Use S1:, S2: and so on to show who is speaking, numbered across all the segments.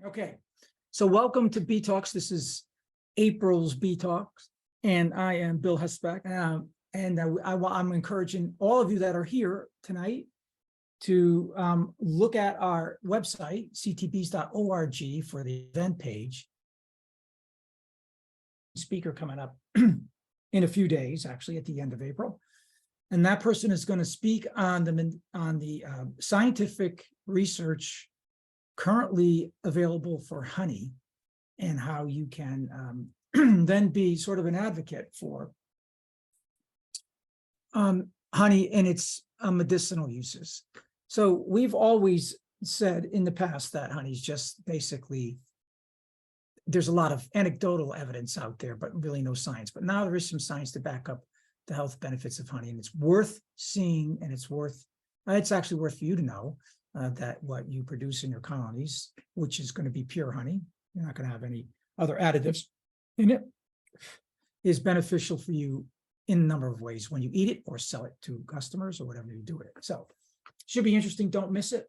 S1: Okay, so welcome to Bee Talks. This is April's Bee Talks, and I am Bill Hesbach. I'm encouraging all of you that are here tonight to look at our website, ctbees.org, for the event page. Speaker coming up in a few days, actually at the end of April. And that person is going to speak on the scientific research currently available for honey and how you can then be sort of an advocate for honey and its medicinal uses. So we've always said in the past that honey is just basically, there's a lot of anecdotal evidence out there, but really no science. But now there is some science to back up the health benefits of honey, and it's worth seeing, and it's actually worth for you to know that what you produce in your colonies, which is going to be pure honey, you're not going to have any other additives in it, is beneficial for you in a number of ways when you eat it or sell it to customers or whatever you do with it. So should be interesting. Don't miss it.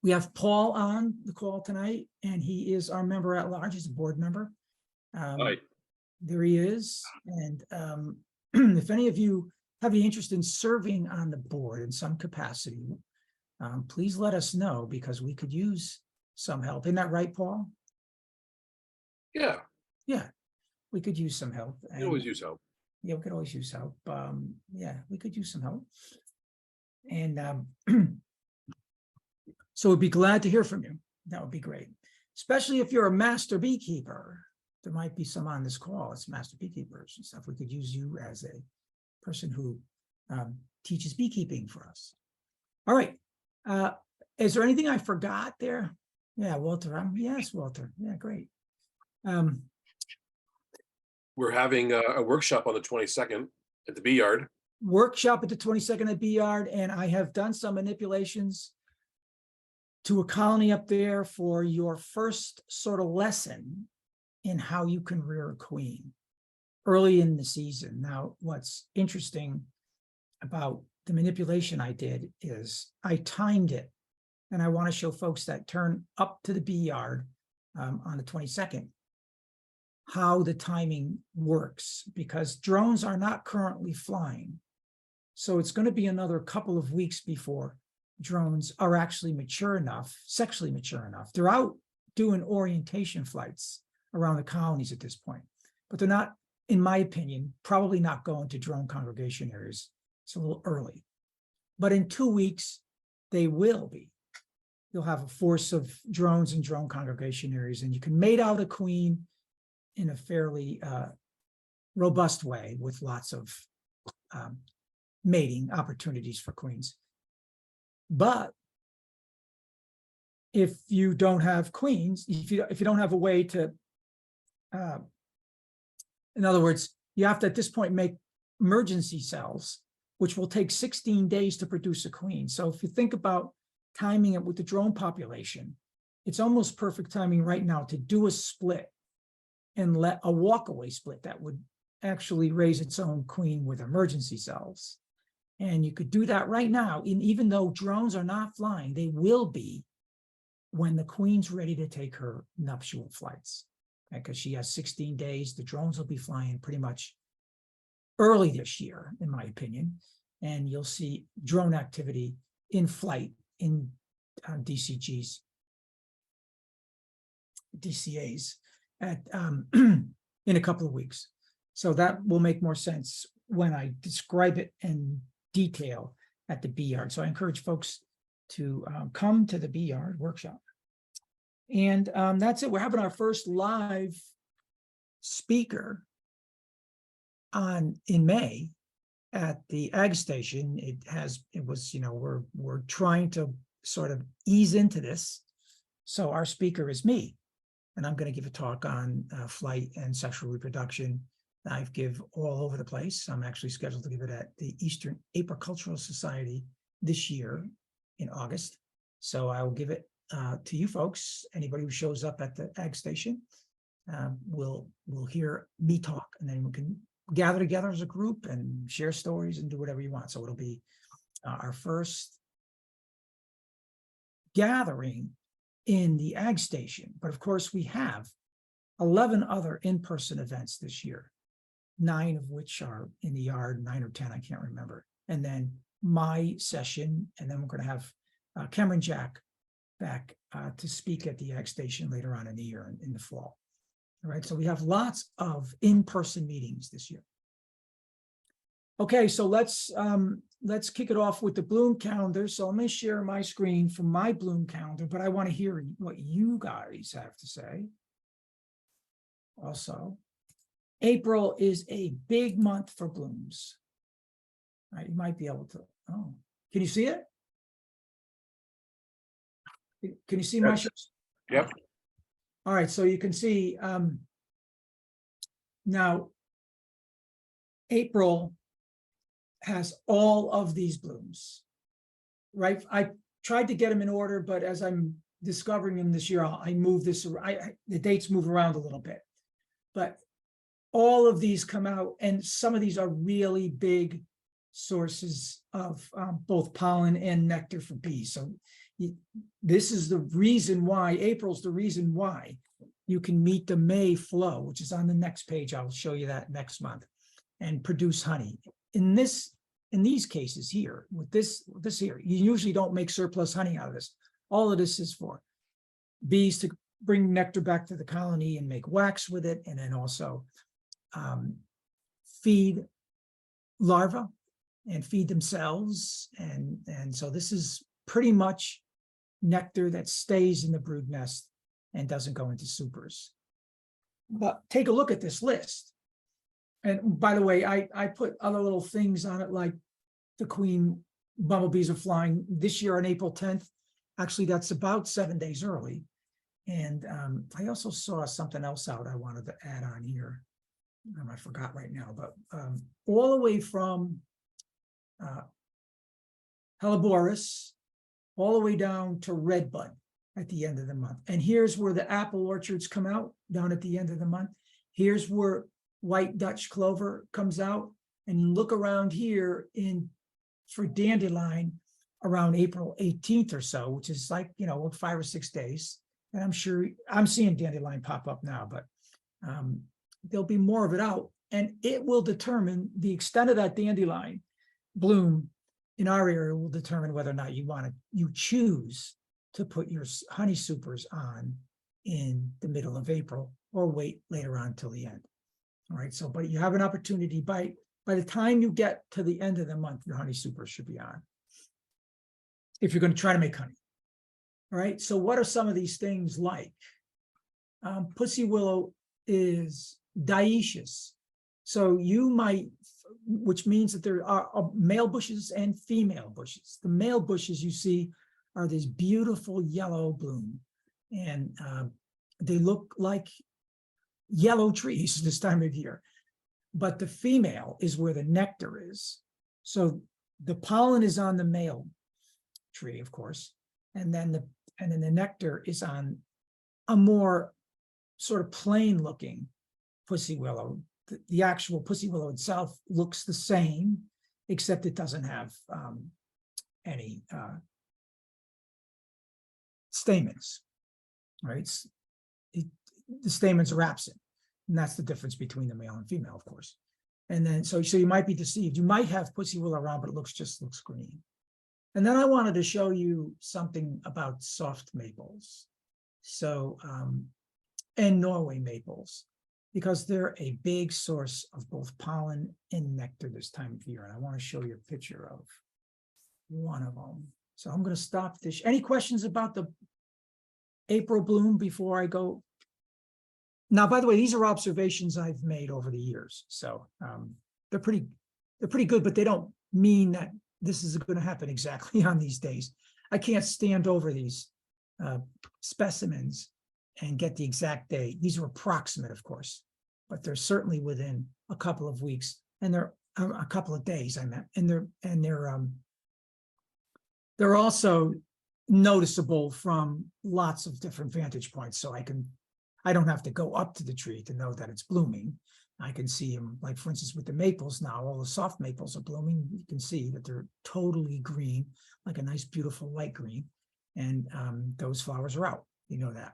S1: We have Paul on the call tonight, and he is our member at large. He's a board member.
S2: Right.
S1: There he is. And if any of you have any interest in serving on the board in some capacity, please let us know, because we could use some help. Isn't that right, Paul?
S2: Yeah.
S1: Yeah, we could use some help.
S2: We always use help.
S1: Yeah, we could always use help. Yeah, we could use some help. And so we'd be glad to hear from you. That would be great, especially if you're a master beekeeper. There might be some on this call. It's master beekeepers and stuff. We could use you as a person who teaches beekeeping for us. All right. Is there anything I forgot there? Yeah, Walter. Yes, Walter. Yeah, great.
S2: We're having a workshop on the 22nd at the bee yard.
S1: Workshop at the 22nd at Bee Yard, and I have done some manipulations to a colony up there for your first sort of lesson in how you can rear a queen early in the season. Now, what's interesting about the manipulation I did is I timed it, and I want to show folks that turn up to the Bee Yard on the 22nd how the timing works, because drones are not currently flying. So it's going to be another couple of weeks before drones are actually mature enough, sexually mature enough. They're out doing orientation flights around the colonies at this point, but they're not, in my opinion, probably not going to drone congregation areas. It's a little early, but in 2 weeks, they will be. You'll have a force of drones in drone congregation areas, and you can mate out a queen in a fairly robust way with lots of mating opportunities for queens. But if you don't have queens, if you don't have a way to, in other words, you have to at this point make emergency cells, which will take 16 days to produce a queen. So if you think about timing it with the drone population, it's almost perfect timing right now to do a split and let a walkaway split that would actually raise its own queen with emergency cells. And you could do that right now. And even though drones are not flying, they will be when the queen's ready to take her nuptial flights. Because she has 16 days. The drones will be flying pretty much early this year, in my opinion. And you'll see drone activity in flight in DCAs at in a couple of weeks. So that will make more sense when I describe it in detail at the Bee Yard. So I encourage folks to come to the Bee Yard workshop. And that's it. We're having our first live speaker in May at the Ag Station. We're trying to sort of ease into this. So our speaker is me, and I'm going to give a talk on flight and sexual reproduction. I give all over the place. I'm actually scheduled to give it at the Eastern Apicultural Society this year in August. So I will give it to you folks. Anybody who shows up at the Ag Station will hear me talk, and then we can gather together as a group and share stories and do whatever you want. So it'll be our first gathering in the ag station. But of course, we have 11 other in-person events this year, 9 of which are in the yard, 9 or 10, I can't remember. And then my session, and then we're going to have Cameron Jack back to speak at the ag station later on in the year, in the fall. All right, so we have lots of in-person meetings this year. Okay, so let's kick it off with the bloom calendar. So I'm going to share my screen for my bloom calendar, but I want to hear what you guys have to say. Also, April is a big month for blooms. All right, you might be able to. Oh, can you see it? Can you see my shows?
S2: Yep.
S1: All right, so you can see now April has all of these blooms, right? I tried to get them in order, but as I'm discovering them this year, I move this, the dates move around a little bit. But all of these come out, and some of these are really big sources of both pollen and nectar for bees. So this is the reason why, April's the reason why you can meet the May flow, which is on the next page. I'll show you that next month, and produce honey. In these cases here, with this here, you usually don't make surplus honey out of this. All of this is for bees to bring nectar back to the colony and make wax with it, and then also feed larvae and feed themselves. And so this is pretty much nectar that stays in the brood nest and doesn't go into supers. But take a look at this list. And by the way, I put other little things on it, like the queen bumblebees are flying this year on April 10th. Actually, that's about 7 days early. And I also saw something else out I wanted to add on here. I forgot right now, but all the way from Helleborus all the way down to redbud at the end of the month. And here's where the apple orchards come out, down at the end of the month. Here's where white Dutch clover comes out. And look around here for dandelion around April 18th or so, which is like, 5 or 6 days. And I'm sure I'm seeing dandelion pop up now, but there'll be more of it out. And it will determine the extent of that dandelion bloom in our area, will determine whether or not you choose to put your honey supers on in the middle of April or wait later on till the end. All right, so, but you have an opportunity by the time you get to the end of the month, your honey supers should be on, if you're going to try to make honey. All right, so what are some of these things like? Pussy willow is dioecious. So you might, which means that there are male bushes and female bushes. The male bushes you see are this beautiful yellow bloom, and they look like yellow trees this time of year. But the female is where the nectar is. So the pollen is on the male tree, of course, and then the nectar is on a more sort of plain looking pussy willow. The actual pussy willow itself looks the same, except it doesn't have any stamens, right? The stamens are absent, and that's the difference between the male and female, of course. And then, so you might be deceived. You might have pussy willow around, but it looks green. And then I wanted to show you something about soft maples. So, and Norway maples, because they're a big source of both pollen and nectar this time of year. And I want to show you a picture of one of them. So I'm going to stop this. Any questions about the April bloom before I go? Now, by the way, these are observations I've made over the years. So they're pretty good, but they don't mean that this is going to happen exactly on these days. I can't stand over these specimens and get the exact day. These are approximate, of course, but they're certainly within a couple of weeks, and they're a couple of days, I meant, and they're also noticeable from lots of different vantage points. So I don't have to go up to the tree to know that it's blooming. I can see them, like for instance, with the maples now, all the soft maples are blooming. You can see that they're totally green, like a nice, beautiful light green. And those flowers are out. You know that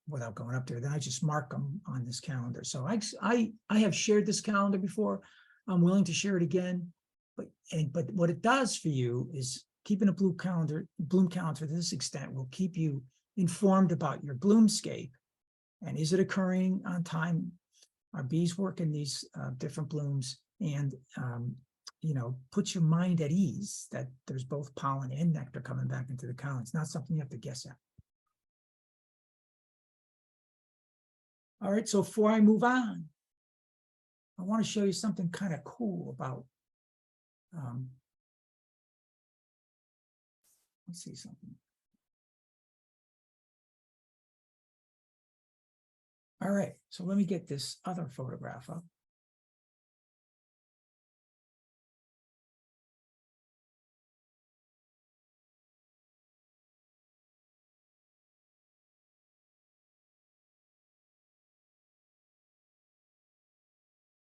S1: without going up there. Then I just mark them on this calendar. So I have shared this calendar before. I'm willing to share it again. But what it does for you is keeping a bloom calendar to this extent will keep you informed about your bloomscape. And is it occurring on time? Are bees working these different blooms? And, you know, puts your mind at ease that there's both pollen and nectar coming back into the colony. It's not something you have to guess at. All right, so before I move on, I want to show you something kind of cool about, let's see something. All right, so let me get this other photograph up.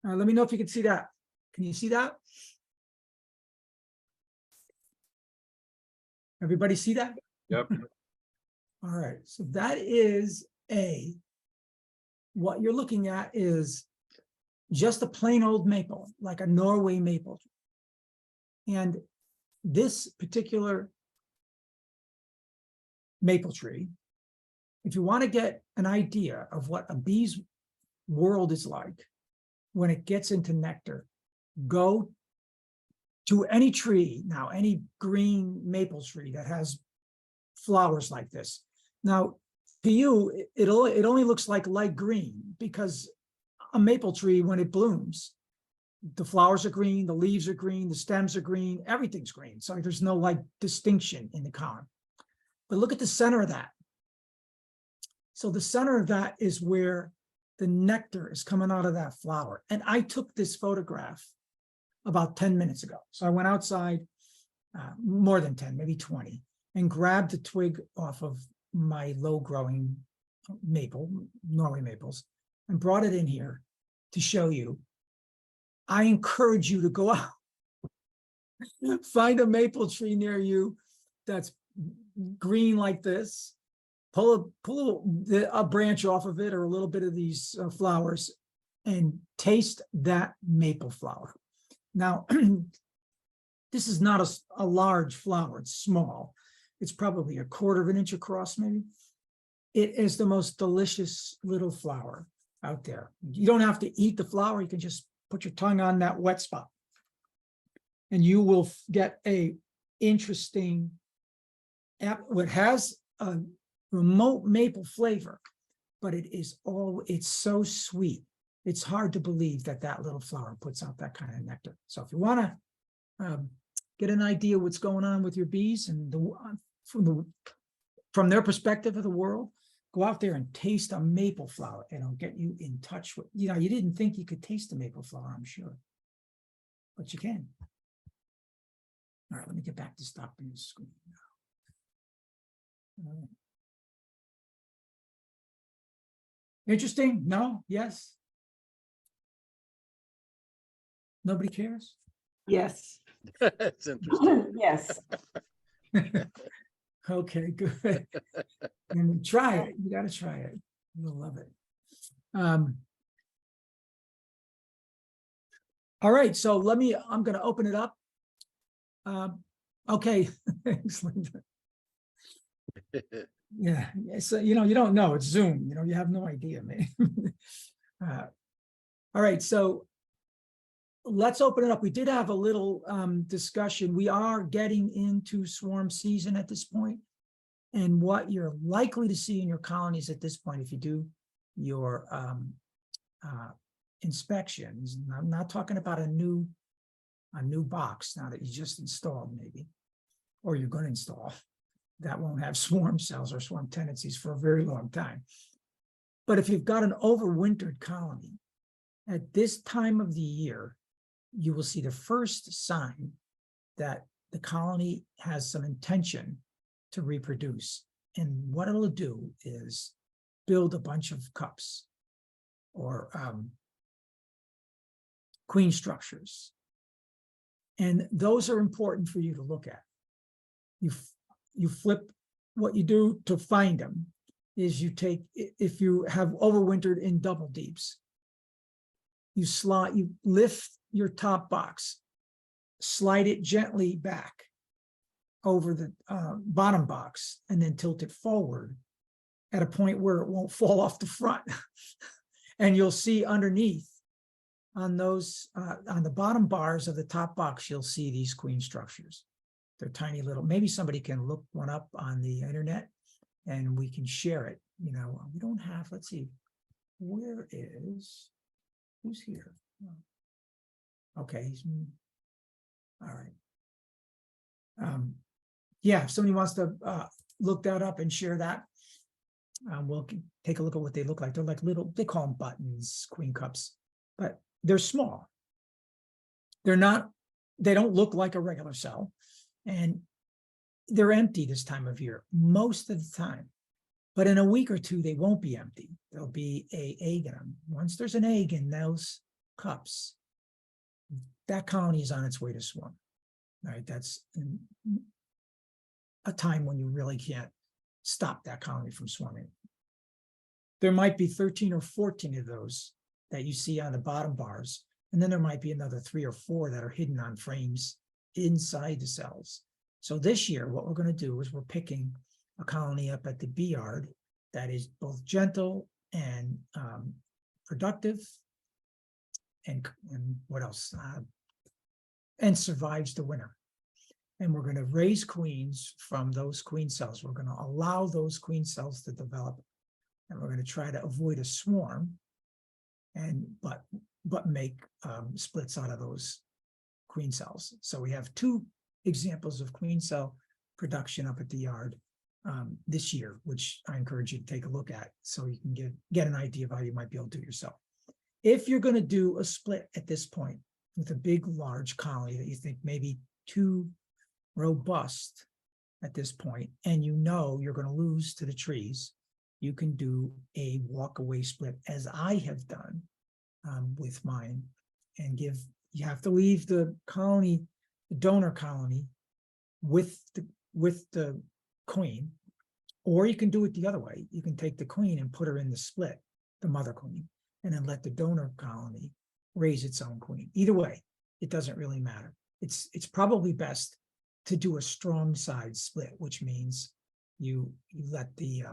S1: All right, let me know if you can see that. Can you see that? Everybody see that?
S2: Yep.
S1: All right, so that is what you're looking at is just a plain old maple, like a Norway maple. And this particular maple tree, if you want to get an idea of what a bee's world is like when it gets into nectar, go to any tree now, any green maple tree that has flowers like this. Now, to you, it only looks like light green because a maple tree, when it blooms, the flowers are green, the leaves are green, the stems are green, everything's green. So there's no like distinction in the column. But look at the center of that. So the center of that is where the nectar is coming out of that flower. And I took this photograph about 10 minutes ago. So I went outside, more than 10, maybe 20, and grabbed a twig off of my low-growing maple, Norway maples, and brought it in here to show you. I encourage you to go out, find a maple tree near you that's green like this, pull a branch off of it or a little bit of these flowers and taste that maple flower. Now, this is not a large flower, it's small. It's probably 1/4 inch across, maybe. It is the most delicious little flower out there. You don't have to eat the flower, you can just put your tongue on that wet spot. And you will get a interesting, it has a remote maple flavor, but it's so sweet. It's hard to believe that that little flower puts out that kind of nectar. So if you want to get an idea what's going on with your bees and from their perspective of the world, go out there and taste a maple flower. It'll get you in touch with, you didn't think you could taste a maple flower, I'm sure, but you can. All right, let me get back to stopping the screen now. Interesting? No? Yes? Nobody cares?
S3: Yes.
S4: It's interesting.
S3: Yes.
S1: Okay, good. And try it. You got to try it. You'll love it. All right, so I'm going to open it up. Okay, thanks, Linda. Yeah, so you don't know, it's Zoom, you have no idea, man. All right, so let's open it up. We did have a little discussion. We are getting into swarm season at this point, and what you're likely to see in your colonies at this point, if you do your inspections, and I'm not talking about a new box now that you just installed, maybe, or you're going to install, that won't have swarm cells or swarm tendencies for a very long time. But if you've got an overwintered colony, at this time of the year, you will see the first sign that the colony has some intention to reproduce. And what it'll do is build a bunch of cups or queen structures. And those are important for you to look at. You flip what you do to find them is you take, if you have overwintered in double deeps, you lift your top box, slide it gently back over the bottom box, and then tilt it forward at a point where it won't fall off the front. And you'll see underneath on those, on the bottom bars of the top box, you'll see these queen structures. They're tiny little, maybe somebody can look one up on the internet and we can share it. You know, we don't have, let's see, who's here? Okay, all right. Yeah, if somebody wants to look that up and share that, we'll take a look at what they look like. They're like little, they call them buttons, queen cups, but they're small. They don't look like a regular cell, and they're empty this time of year most of the time. But in a week or two, they won't be empty. There'll be an egg in them. Once there's an egg in those cups, that colony is on its way to swarm. Right? That's a time when you really can't stop that colony from swarming. There might be 13 or 14 of those that you see on the bottom bars, and then there might be another 3 or 4 that are hidden on frames inside the cells. So this year, what we're going to do is we're picking a colony up at the bee yard that is both gentle and productive, and what else? And survives the winter. And we're going to raise queens from those queen cells. We're going to allow those queen cells to develop, and we're going to try to avoid a swarm, and but make splits out of those queen cells. So we have 2 examples of queen cell production up at the yard this year, which I encourage you to take a look at so you can get an idea of how you might be able to do it yourself. If you're going to do a split at this point with a big, large colony that you think maybe too robust at this point, and you know you're going to lose to the trees, you can do a walk-away split, as I have done with mine, and you have to leave the colony, the donor colony, with the queen, or you can do it the other way. You can take the queen and put her in the split, the mother queen, and then let the donor colony raise its own queen. Either way, it doesn't really matter. It's probably best to do a strong side split, which means you let the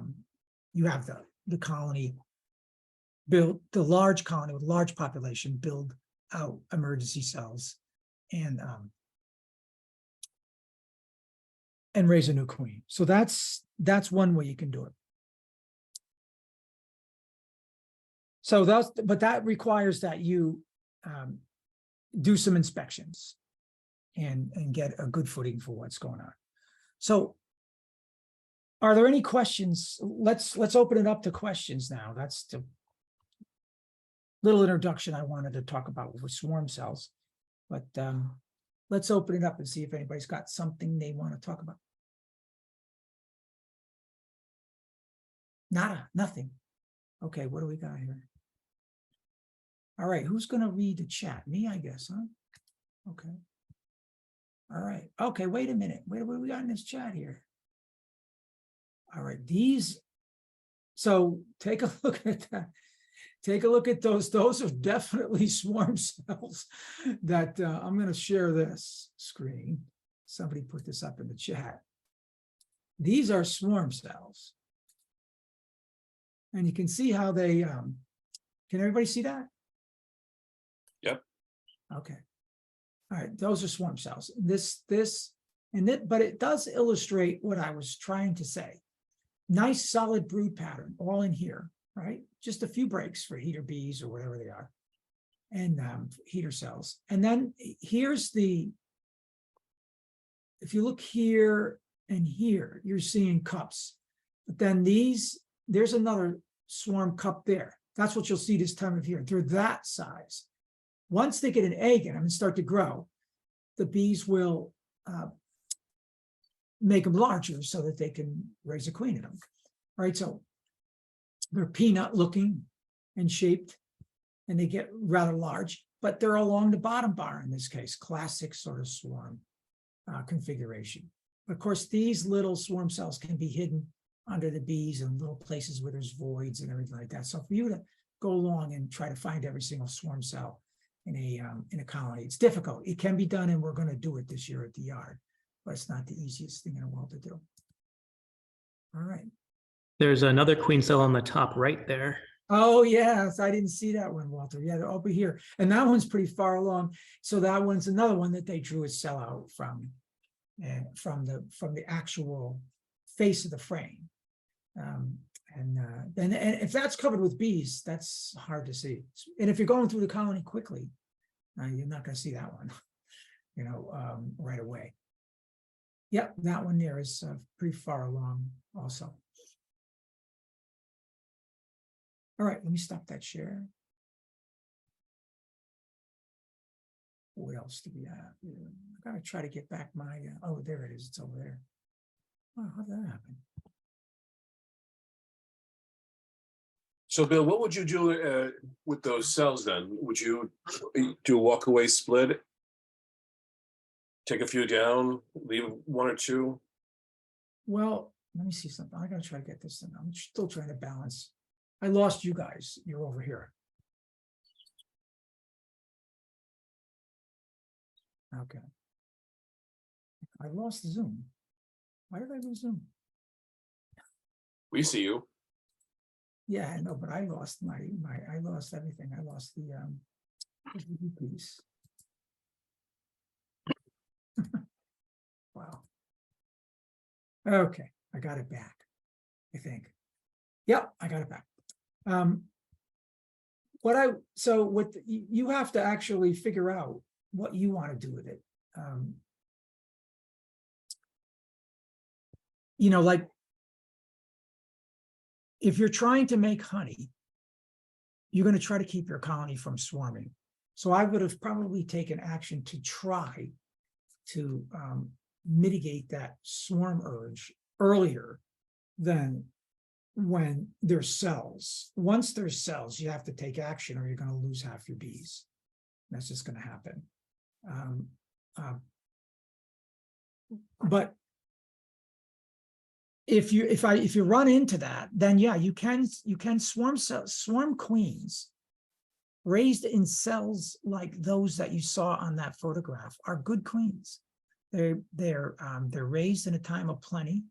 S1: you have the colony build, the large colony with large population build out emergency cells and raise a new queen. So that's one way you can do it. So but that requires that you do some inspections and get a good footing for what's going on. So are there any questions? Let's open it up to questions now. That's the little introduction I wanted to talk about with swarm cells, but let's open it up and see if anybody's got something they want to talk about. Nothing. Okay, what do we got here? All right, who's going to read the chat? Me, I guess, huh? Okay. All right. Okay, wait a minute. What do we got in this chat here? All right, so take a look at that. Take a look at those. Those are definitely swarm cells that I'm going to share this screen. Somebody put this up in the chat. These are swarm cells. And you can see how they, can everybody see that?
S2: Yep.
S1: Okay. All right, those are swarm cells. But it does illustrate what I was trying to say. Nice solid brood pattern all in here, right? Just a few breaks for heater bees or whatever they are, and heater cells. And then here's if you look here and here, you're seeing cups. But then there's another swarm cup there. That's what you'll see this time of year. They're that size. Once they get an egg in them and start to grow, the bees will make them larger so that they can raise a queen in them. All right, so they're peanut looking and shaped, and they get rather large, but they're along the bottom bar in this case, classic sort of swarm configuration. Of course, these little swarm cells can be hidden under the bees and little places where there's voids and everything like that. So for you to go along and try to find every single swarm cell in a colony, it's difficult. It can be done, and we're going to do it this year at the yard, but it's not the easiest thing in the world to do. All right.
S3: There's another queen cell on the top right there.
S1: Oh, yes, I didn't see that one, Walter. Yeah, they're over here. And that one's pretty far along. So that one's another one that they drew a cell out from, and from the actual face of the frame. And if that's covered with bees, that's hard to see. And if you're going through the colony quickly, you're not going to see that one, right away. Yep, that one there is pretty far along also. All right, let me stop that share. What else do we have? I gotta try to get back my, oh, there it is, it's over there. Oh, how did that happen?
S2: So Bill, what would you do with those cells then? Would you do a walk away split? Take a few down, leave one or two?
S1: Well, let me see something. I gotta try to get this thing. I'm still trying to balance. I lost you guys. You're over here. Okay. I lost the Zoom. Why did I lose Zoom?
S2: We see you.
S1: Yeah, I know, but I lost I lost everything. I lost the piece. Wow. Okay, I got it back, I think. Yep, I got it back. You have to actually figure out what you want to do with it. Like if you're trying to make honey, you're going to try to keep your colony from swarming. So I would have probably taken action to try to mitigate that swarm urge earlier than when there's cells. Once there's cells, you have to take action or you're going to lose half your bees. That's just going to happen. But if you run into that, then yeah, you can swarm queens raised in cells like those that you saw on that photograph are good queens. They're raised in a time of plenty.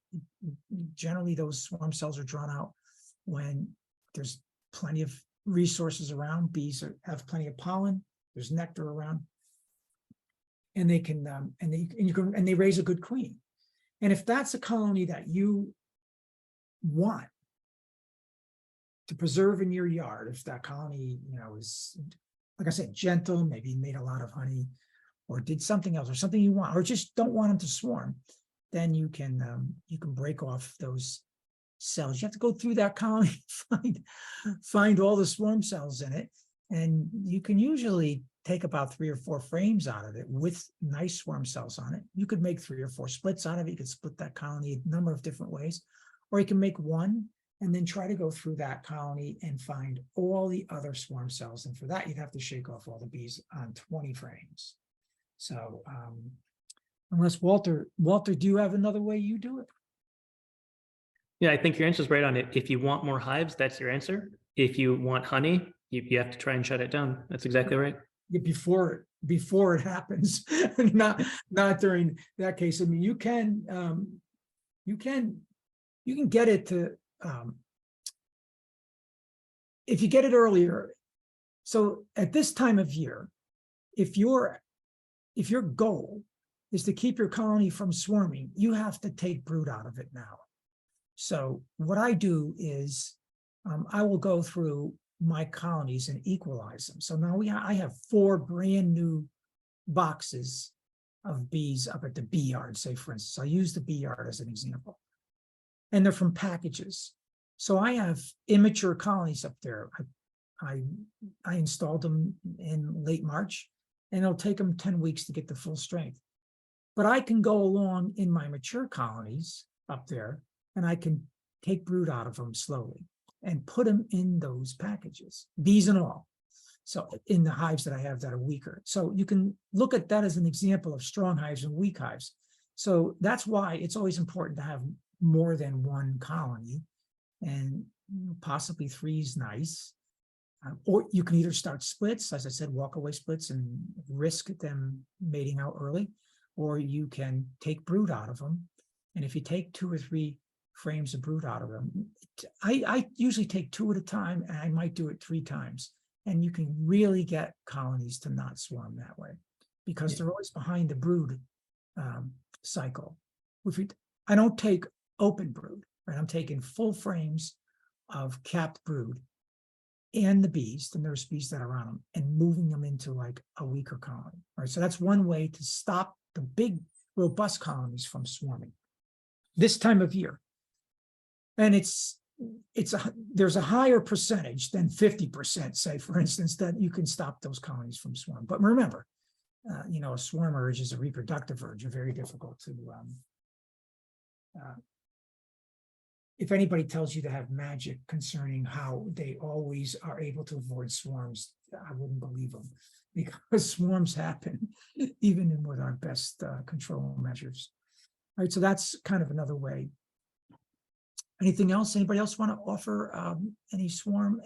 S1: Generally, those swarm cells are drawn out when there's plenty of resources around. Bees have plenty of pollen. There's nectar around, and they can and they raise a good queen. And if that's a colony that you want to preserve in your yard, if that colony is, like I said, gentle, maybe made a lot of honey, or did something else, or something you want, or just don't want them to swarm, then you can break off those cells. You have to go through that colony, find all the swarm cells in it, and you can usually take about 3 or 4 frames out of it with nice swarm cells on it. You could make 3 or 4 splits out of it. You could split that colony a number of different ways, or you can make one and then try to go through that colony and find all the other swarm cells. And for that, you'd have to shake off all the bees on 20 frames. So unless Walter, do you have another way you do it?
S3: Yeah, I think your answer is right on it. If you want more hives, that's your answer. If you want honey, you have to try and shut it down. That's exactly right.
S1: Before it happens, not during that case. I mean, you can get it to if you get it earlier. So at this time of year, if your goal is to keep your colony from swarming, you have to take brood out of it now. So what I do is I will go through my colonies and equalize them. So now I have 4 brand new boxes of bees up at the bee yard, say for instance. I'll use the bee yard as an example. And they're from packages. So I have immature colonies up there. I installed them in late March, and it'll take them 10 weeks to get to full strength. But I can go along in my mature colonies up there, and I can take brood out of them slowly and put them in those packages, bees and all. So in the hives that I have that are weaker. So you can look at that as an example of strong hives and weak hives. So that's why it's always important to have more than one colony, and possibly 3 is nice. Or you can either start splits, as I said, walk away splits, and risk them mating out early, or you can take brood out of them. And if you take 2 or 3 frames of brood out of them, I usually take 2 at a time, and I might do it 3 times. And you can really get colonies to not swarm that way, because they're always behind the brood cycle. I don't take open brood, right? I'm taking full frames of capped brood and the bees, the nurse bees that are on them, and moving them into like a weaker colony, right? So that's one way to stop the big, robust colonies from swarming this time of year. And there's a higher percentage than 50%, say, for instance, that you can stop those colonies from swarming. But remember, a swarm urge is a reproductive urge, very difficult to, if anybody tells you to have magic concerning how they always are able to avoid swarms, I wouldn't believe them, because swarms happen even with our best control measures. All right, so that's kind of another way. Anything else? Anybody else want to offer any swarm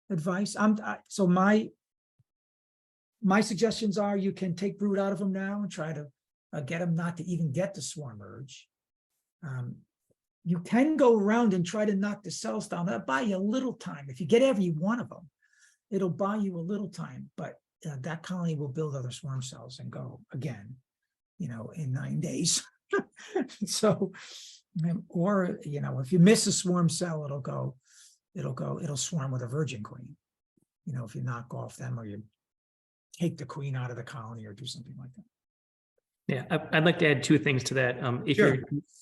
S1: advice? So my suggestions are, you can take brood out of them now and try to get them not to even get the swarm urge. You can go around and try to knock the cells down. That'll buy you a little time. If you get every one of them, it'll buy you a little time, but that colony will build other swarm cells and go again, in 9 days. So, or, if you miss a swarm cell, it'll swarm with a virgin queen. If you knock off them, or you take the queen out of the colony, or do something like that.
S3: Yeah, I'd like to add 2 things to that.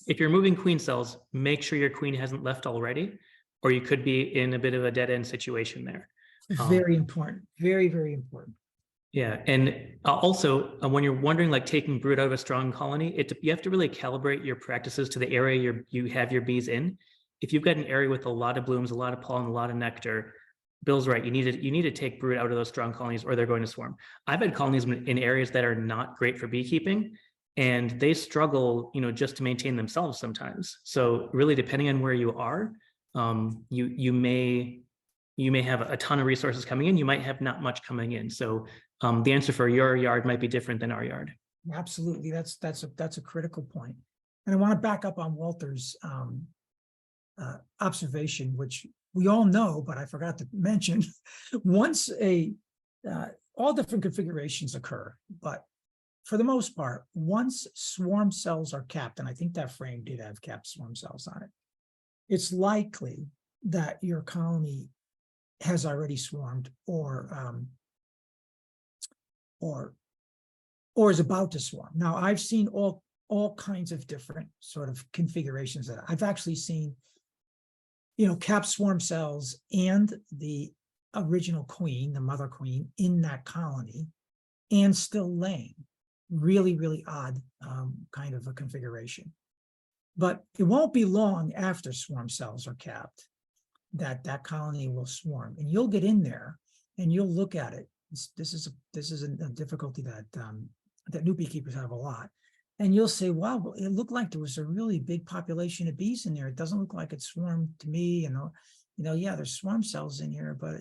S3: If you're moving queen cells, make sure your queen hasn't left already, or you could be in a bit of a dead end situation there.
S1: Very important. Very, very important.
S3: Yeah, and also when you're wondering, like taking brood out of a strong colony, you have to really calibrate your practices to the area you have your bees in. If you've got an area with a lot of blooms, a lot of pollen, a lot of nectar, Bill's right. You need to take brood out of those strong colonies, or they're going to swarm. I've had colonies in areas that are not great for beekeeping, and they struggle, just to maintain themselves sometimes. So really, depending on where you are, you may have a ton of resources coming in. You might have not much coming in. So the answer for your yard might be different than our yard.
S1: Absolutely, that's a critical point. And I want to back up on Walter's observation, which we all know, but I forgot to mention. Once all different configurations occur, but for the most part, once swarm cells are capped, and I think that frame did have capped swarm cells on it, it's likely that your colony has already swarmed, or is about to swarm. Now, I've seen all kinds of different sort of configurations that I've actually seen, capped swarm cells and the original queen, the mother queen, in that colony, and still laying. Really, really odd kind of a configuration. But it won't be long after swarm cells are capped that colony will swarm, and you'll get in there and you'll look at it. This is a difficulty that new beekeepers have a lot. And you'll say, wow, it looked like there was a really big population of bees in there. It doesn't look like it swarmed to me. Yeah, there's swarm cells in here, but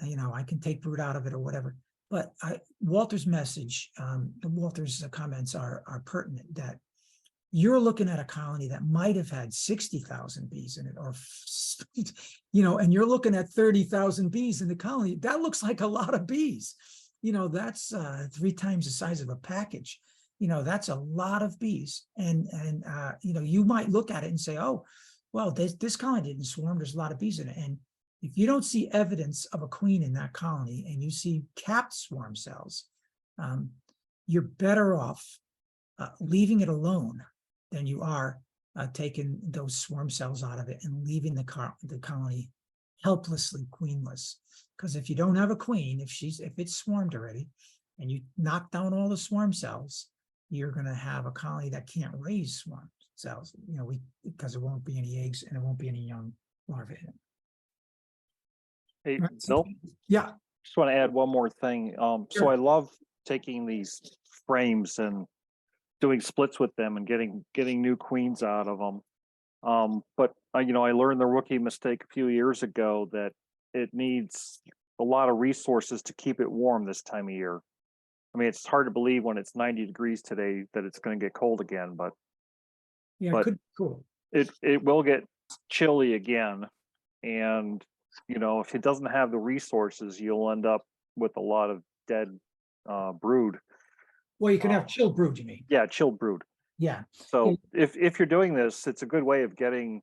S1: I can take brood out of it or whatever. But Walter's message, Walter's comments are pertinent, that you're looking at a colony that might have had 60,000 bees in it, or, and you're looking at 30,000 bees in the colony. That looks like a lot of bees. That's 3 times the size of a package. That's a lot of bees. And you might look at it and say, oh, well, this colony didn't swarm. There's a lot of bees in it. And if you don't see evidence of a queen in that colony, and you see capped swarm cells, you're better off leaving it alone than you are taking those swarm cells out of it and leaving the colony helplessly queenless. Because if you don't have a queen, if it's swarmed already, and you knock down all the swarm cells, you're going to have a colony that can't raise swarm cells, because there won't be any eggs and there won't be any young larvae in it.
S5: Hey,
S1: Right.
S5: Bill,
S1: Yeah.
S5: just want to add one more thing. So I love
S4: taking these frames and doing splits with them and getting new queens out of them. But I learned the rookie mistake a few years ago that it needs a lot of resources to keep it warm this time of year. I mean, it's hard to believe when it's 90 degrees today that it's going to get cold again, but
S1: Yeah,
S4: But-
S1: could, cool.
S4: it will get chilly again. And, if it doesn't have the resources, you'll end up with a lot of dead brood.
S1: Well, you can have chill brood, you mean?
S4: Yeah, chilled brood.
S1: Yeah,
S4: So if you're doing this, it's a good way of getting,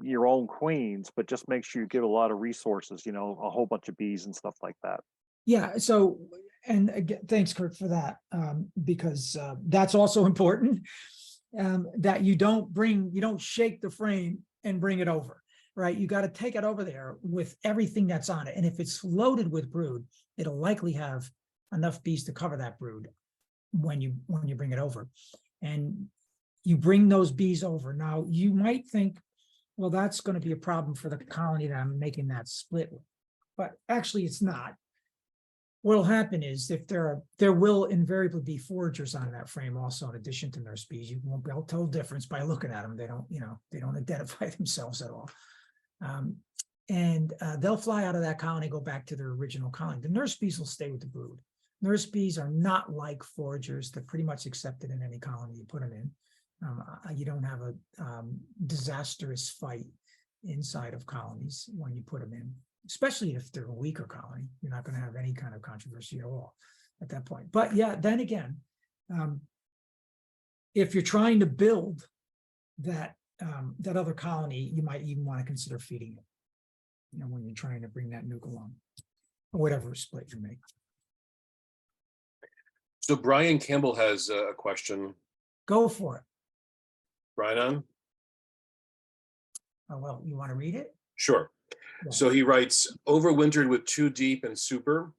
S4: your own queens, but just make sure you get a lot of resources, a whole bunch of bees and stuff like that.
S1: yeah. So, and again, thanks, Kurt, for that, because that's also important. That you don't shake the frame and bring it over, right? You got to take it over there with everything that's on it. And if it's loaded with brood, it'll likely have enough bees to cover that brood when you bring it over. And you bring those bees over. Now, you might think, well, that's going to be a problem for the colony that I'm making that split with. But actually, it's not. What'll happen is if there will invariably be foragers on that frame also, in addition to nurse bees. You won't be able to tell the difference by looking at them. They don't identify themselves at all. And they'll fly out of that colony, go back to their original colony. The nurse bees will stay with the brood. Nurse bees are not like foragers. They're pretty much accepted in any colony you put them in. You don't have a disastrous fight inside of colonies when you put them in, especially if they're a weaker colony. You're not going to have any kind of controversy at all at that point. But yeah, then again, if you're trying to build that other colony, you might even want to consider feeding it, when you're trying to bring that nuke along, or whatever split you make.
S2: So Brian Campbell has a question.
S1: Go for it.
S2: Brian on?
S1: Oh, well, you want to read it?
S2: Sure.
S1: Yeah.
S2: So he writes, overwintered with 2 deep and super,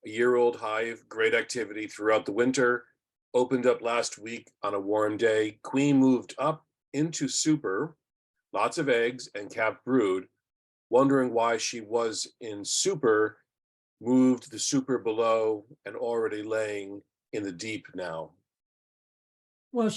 S2: a year-old hive, great activity throughout the winter, opened up last week on a warm day, queen moved up into super, lots of eggs and capped brood, wondering why she was in super, moved the super below and already laying in the deep now.
S1: Well,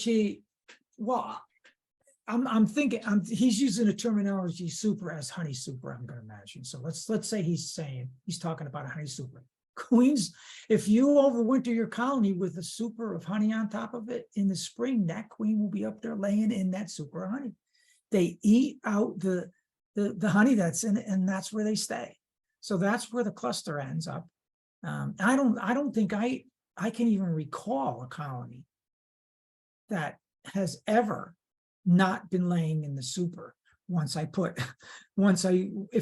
S1: I'm thinking he's using the terminology super as honey super, I'm going to imagine. So let's say he's talking about a honey super. Queens, if you overwinter your colony with a super of honey on top of it in the spring, that queen will be up there laying in that super of honey. They eat out the honey that's in it, and that's where they stay. So that's where the cluster ends up. I don't think I can even recall a colony that has ever not been laying in the super if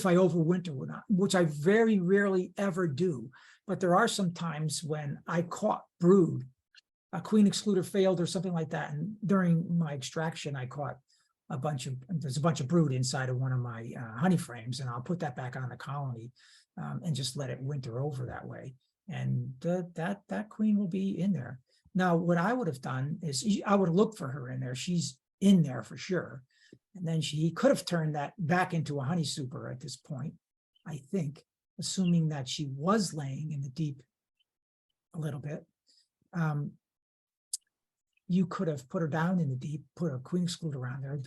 S1: I overwinter with not, which I very rarely ever do. But there are some times when I caught brood, a queen excluder failed or something like that. And during my extraction, I caught there's a bunch of brood inside of one of my honey frames, and I'll put that back on the colony and just let it winter over that way. And that queen will be in there. Now, what I would have done is I would have looked for her in there. She's in there for sure. And then he could have turned that back into a honey super at this point, I think, assuming that she was laying in the deep a little bit. You could have put her down in the deep, put a queen excluder around there.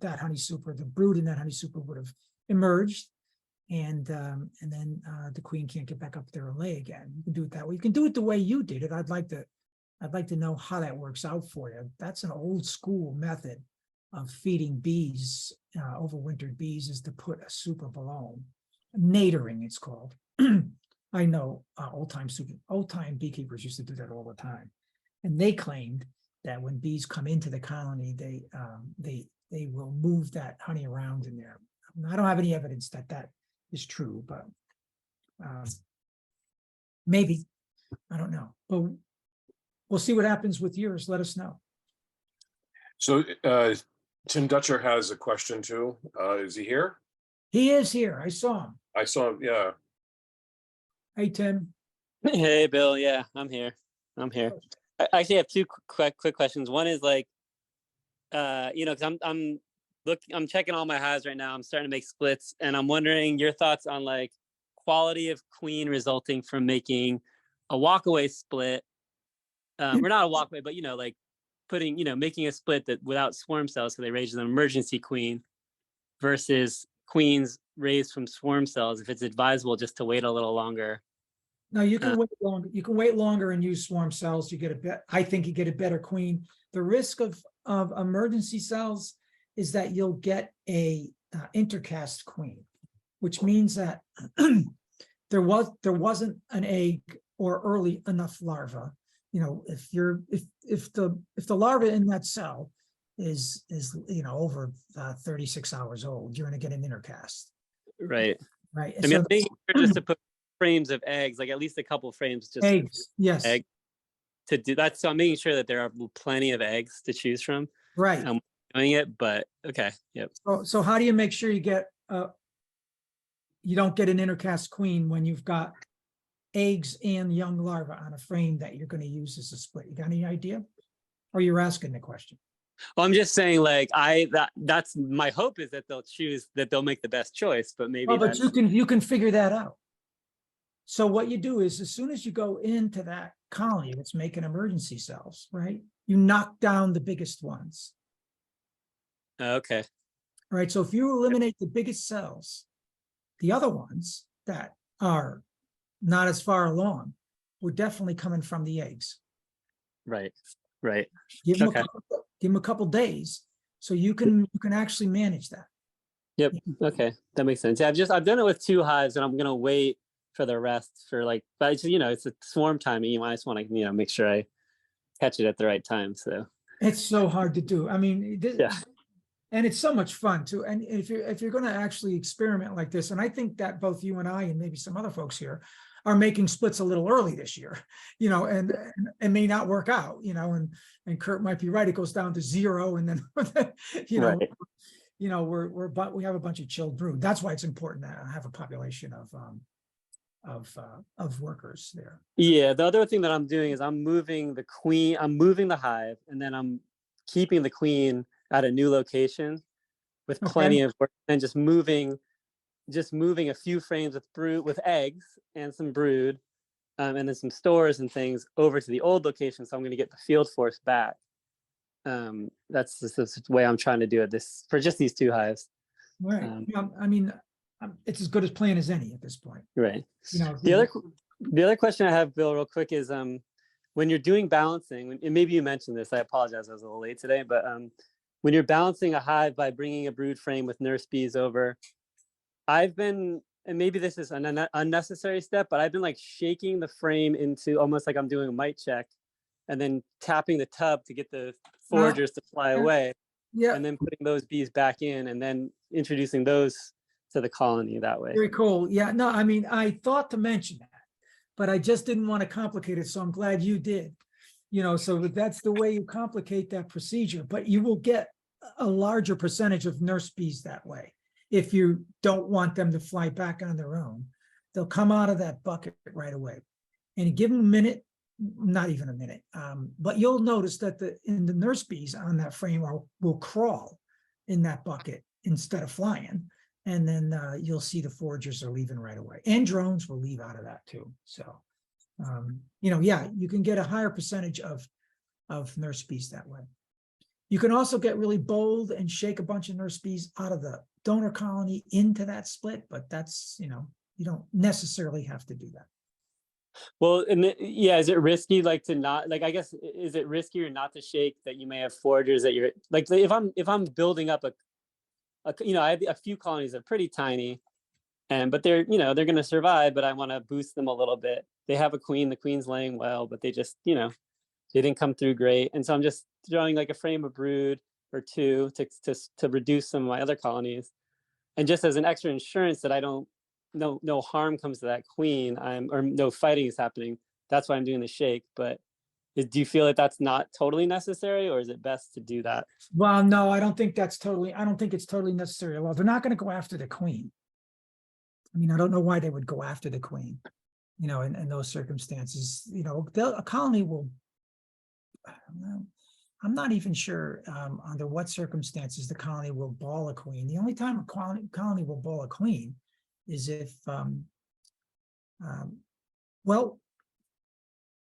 S1: That honey super, the brood in that honey super would have emerged. And then the queen can't get back up there and lay again. You can do it that way. You can do it the way you did it. I'd like to know how that works out for you. That's an old school method of feeding bees, overwintered bees, is to put a super below. Natering, it's called. I know old time beekeepers used to do that all the time, and they claimed that when bees come into the colony, they will move that honey around in there. I don't have any evidence that is true, but maybe, I don't know. But we'll see what happens with yours. Let us know.
S2: So Tim Dutcher has a question too. Is he here?
S1: He is here. I saw him.
S2: I saw him, yeah.
S1: Hey, Tim.
S5: Hey, Bill. Yeah, I'm here. I actually have 2 quick questions. One is like, because I'm checking all my hives right now. I'm starting to make splits, and I'm wondering your thoughts on like quality of queen resulting from making a walkaway split, or not a walkaway, but like putting, making a split that without swarm cells, so they raise an emergency queen, versus queens raised from swarm cells, if it's advisable just to wait a little longer.
S1: No, you can wait longer. You can wait longer and use swarm cells. You get I think you get a better queen. The risk of emergency cells is that you'll get a intercast queen, which means that there wasn't an egg or early enough larva. If the larva in that cell is over 36 hours old, you're going to get an intercast.
S5: Right.
S1: Right.
S5: I mean,
S1: So
S5: I'm thinking just to put frames of eggs, like at least a couple frames, just
S1: eggs, yes,
S5: egg to do that. So I'm making sure that there are plenty of eggs to choose from.
S1: right.
S5: I'm doing it, but okay, yep.
S1: So how do you make sure you don't get an intercast queen when you've got eggs and young larvae on a frame that you're going to use as a split? You got any idea? Or you're asking the question?
S5: Well, I'm just saying, like, that's my hope is that they'll make the best choice, but maybe
S1: Well, but
S5: that's
S1: you can figure that out. So what you do is, as soon as you go into that colony that's making emergency cells, right? You knock down the biggest ones.
S5: okay.
S1: All right. So if you eliminate the biggest cells, the other ones that are not as far along, we're definitely coming from the eggs.
S5: Right.
S1: Give them,
S5: Okay.
S1: give them a couple days so you can actually manage that.
S5: Yep. Okay, that makes sense. Yeah, I've done it with 2 hives, and I'm gonna wait for the rest for but it's, it's a swarm time. I just want to make sure I catch it at the right time. So
S1: It's so hard to do. I mean,
S5: yeah.
S1: And it's so much fun too. And if you're going to actually experiment like this, and I think that both you and I and maybe some other folks here are making splits a little early this year, and may not work out, and Kurt might be right. It goes down to 0, and then
S5: Right.
S1: we have a bunch of chilled brood. That's why it's important to have a population of workers there.
S5: Yeah, the other thing that I'm doing is I'm moving the hive, and then I'm keeping the queen at a new location with plenty of work, and just moving a few frames with eggs and some brood, and then some stores and things over to the old location. So I'm going to get the field force back. That's the way I'm trying to do it for just these 2 hives.
S1: Right. I mean, it's as good as plan as any at this point.
S5: Right. The other question I have, Bill, real quick, is when you're doing balancing, and maybe you mentioned this, I apologize, I was a little late today, but when you're balancing a hive by bringing a brood frame with nurse bees over, and maybe this is an unnecessary step, but I've been like shaking the frame into almost like I'm doing a mite check, and then tapping the tub to get the foragers to fly away, and then putting those bees back in, and then introducing those to the colony that way.
S1: Very cool. Yeah, no, I mean, I thought to mention that, but I just didn't want to complicate it. So I'm glad you did. So that's the way you complicate that procedure, but you will get a larger percentage of nurse bees that way. If you don't want them to fly back on their own, they'll come out of that bucket right away. And you give them a minute, not even a minute, but you'll notice that the nurse bees on that frame will crawl in that bucket instead of flying. And then you'll see the foragers are leaving right away. And drones will leave out of that too. So, yeah, you can get a higher percentage of nurse bees that way. You can also get really bold and shake a bunch of nurse bees out of the donor colony into that split, but that's, you don't necessarily have to do that.
S5: Well, is it risky, I guess, is it riskier not to shake that you may have foragers that you're like, if I'm building up I have a few colonies that are pretty tiny, but they're going to survive, but I want to boost them a little bit. They have a queen, the queen's laying well, but they just, they didn't come through great. And so I'm just throwing like a frame of brood or 2 to reduce some of my other colonies. And just as an extra insurance that no harm comes to that queen, or no fighting is happening. That's why I'm doing the shake. But do you feel that that's not totally necessary, or is it best to do that?
S1: Well, no, I don't think it's totally necessary. Well, they're not going to go after the queen. I mean, I don't know why they would go after the queen, in those circumstances. A colony will, I'm not even sure under what circumstances the colony will ball a queen. The only time a colony will ball a queen is if, well,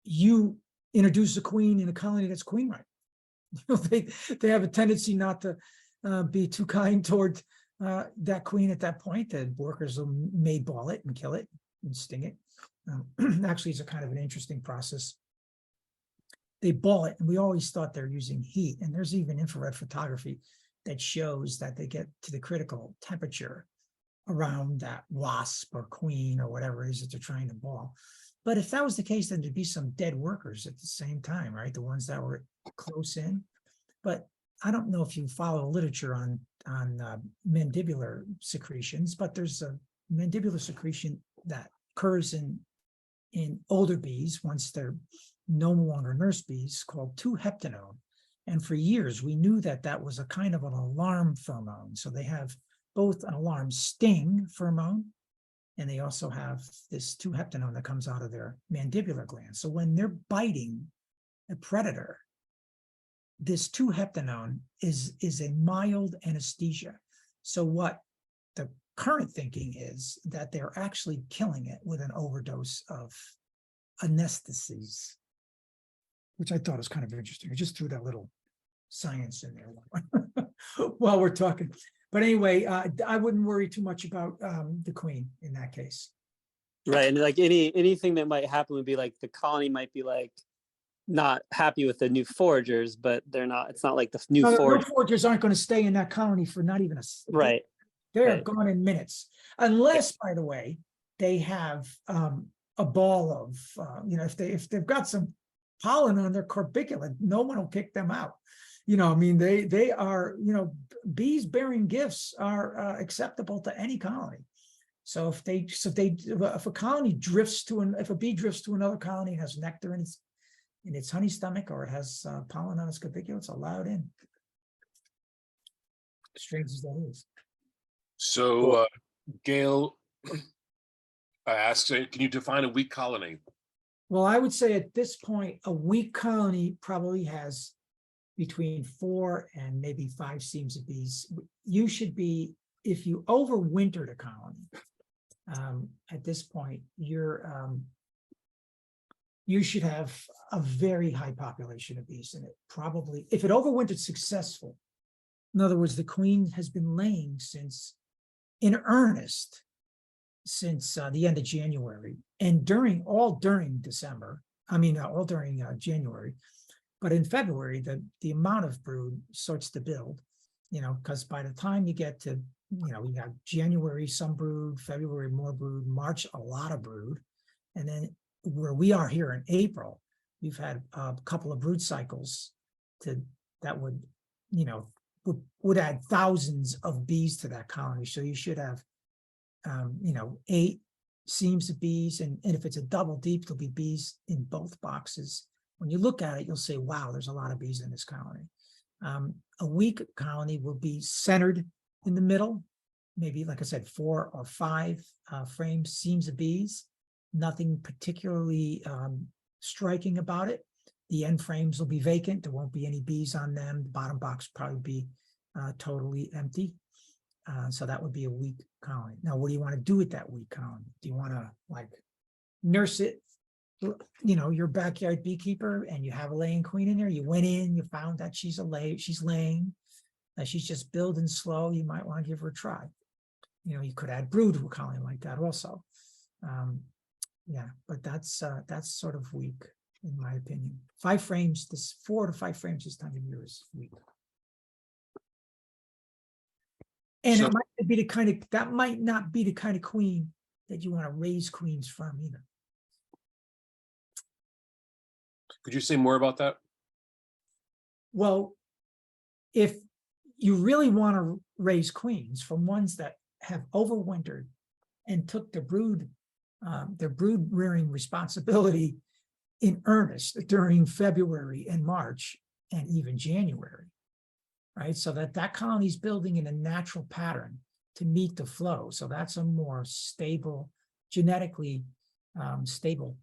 S1: you introduce a queen in a colony that's queen right. They have a tendency not to be too kind toward that queen at that point. The workers may ball it and kill it and sting it. Actually, it's a kind of an interesting process. They ball it, and we always thought they're using heat. And there's even infrared photography that shows that they get to the critical temperature around that wasp or queen or whatever it is that they're trying to ball. But if that was the case, then there'd be some dead workers at the same time, right? The ones that were close in. But I don't know if you follow literature on mandibular secretions, but there's a mandibular secretion that occurs in older bees once they're no longer nurse bees, called 2-heptanone. And for years, we knew that that was a kind of an alarm pheromone. So they have both an alarm sting pheromone, and they also have this 2-heptanone that comes out of their mandibular gland. So when they're biting a predator, this 2-heptanone is a mild anesthesia. So what the current thinking is that they're actually killing it with an overdose of anesthesies, which I thought was kind of interesting. I just threw that little science in there while we're talking. But anyway, I wouldn't worry too much about the queen in that case.
S5: Right. And like anything that might happen would be like the colony might be like not happy with the new foragers, but they're not, it's not like the new
S1: No,
S5: foragers.
S1: foragers aren't going to stay in that colony for not even a
S5: Right.
S1: They're
S5: right.
S1: gone in minutes, unless, by the way, they have a ball of, if they've got some pollen on their corbicula, no one will kick them out. I mean, they are, bees bearing gifts are acceptable to any colony. So if a colony drifts if a bee drifts to another colony and has nectar in its honey stomach, or it has pollen on its corbicula, it's allowed in. Strange as that is.
S2: So, Gail asked, can you define a weak colony?
S1: Well, I would say at this point, a weak colony probably has between 4 and maybe 5 seams of bees. You should be, if you overwintered a colony, at this point, you should have a very high population of bees in it. Probably, if it overwintered successful, in other words, the queen has been laying in earnest since the end of January, and all during December. All during January. But in February, the amount of brood starts to build, because by the time you get to, we have January, some brood, February, more brood, March, a lot of brood. And then where we are here in April, we've had a couple of brood cycles that would add thousands of bees to that colony. So you should have, 8 seams of bees. And if it's a double deep, there'll be bees in both boxes. When you look at it, you'll say, wow, there's a lot of bees in this colony. A weak colony will be centered in the middle, maybe, like I said, 4 or 5 seams of bees. Nothing particularly striking about it. The end frames will be vacant. There won't be any bees on them. The bottom box will probably be totally empty. So that would be a weak colony. Now, what do you want to do with that weak colony? Do you want to nurse it? Your backyard beekeeper, and you have a laying queen in there. You went in, you found that she's laying, that she's just building slow. You might want to give her a try. You could add brood to a colony like that also. But that's sort of weak in my opinion. 5 frames, 4 to 5 frames this time of year is weak. And
S2: So-
S1: it might be that might not be the kind of queen that you want to raise queens from either.
S2: Could you say more about that?
S1: Well, if you really want to raise queens from ones that have overwintered and took their brood rearing responsibility in earnest during February and March and even January, right? So that colony is building in a natural pattern to meet the flow. So that's a more stable, genetically stable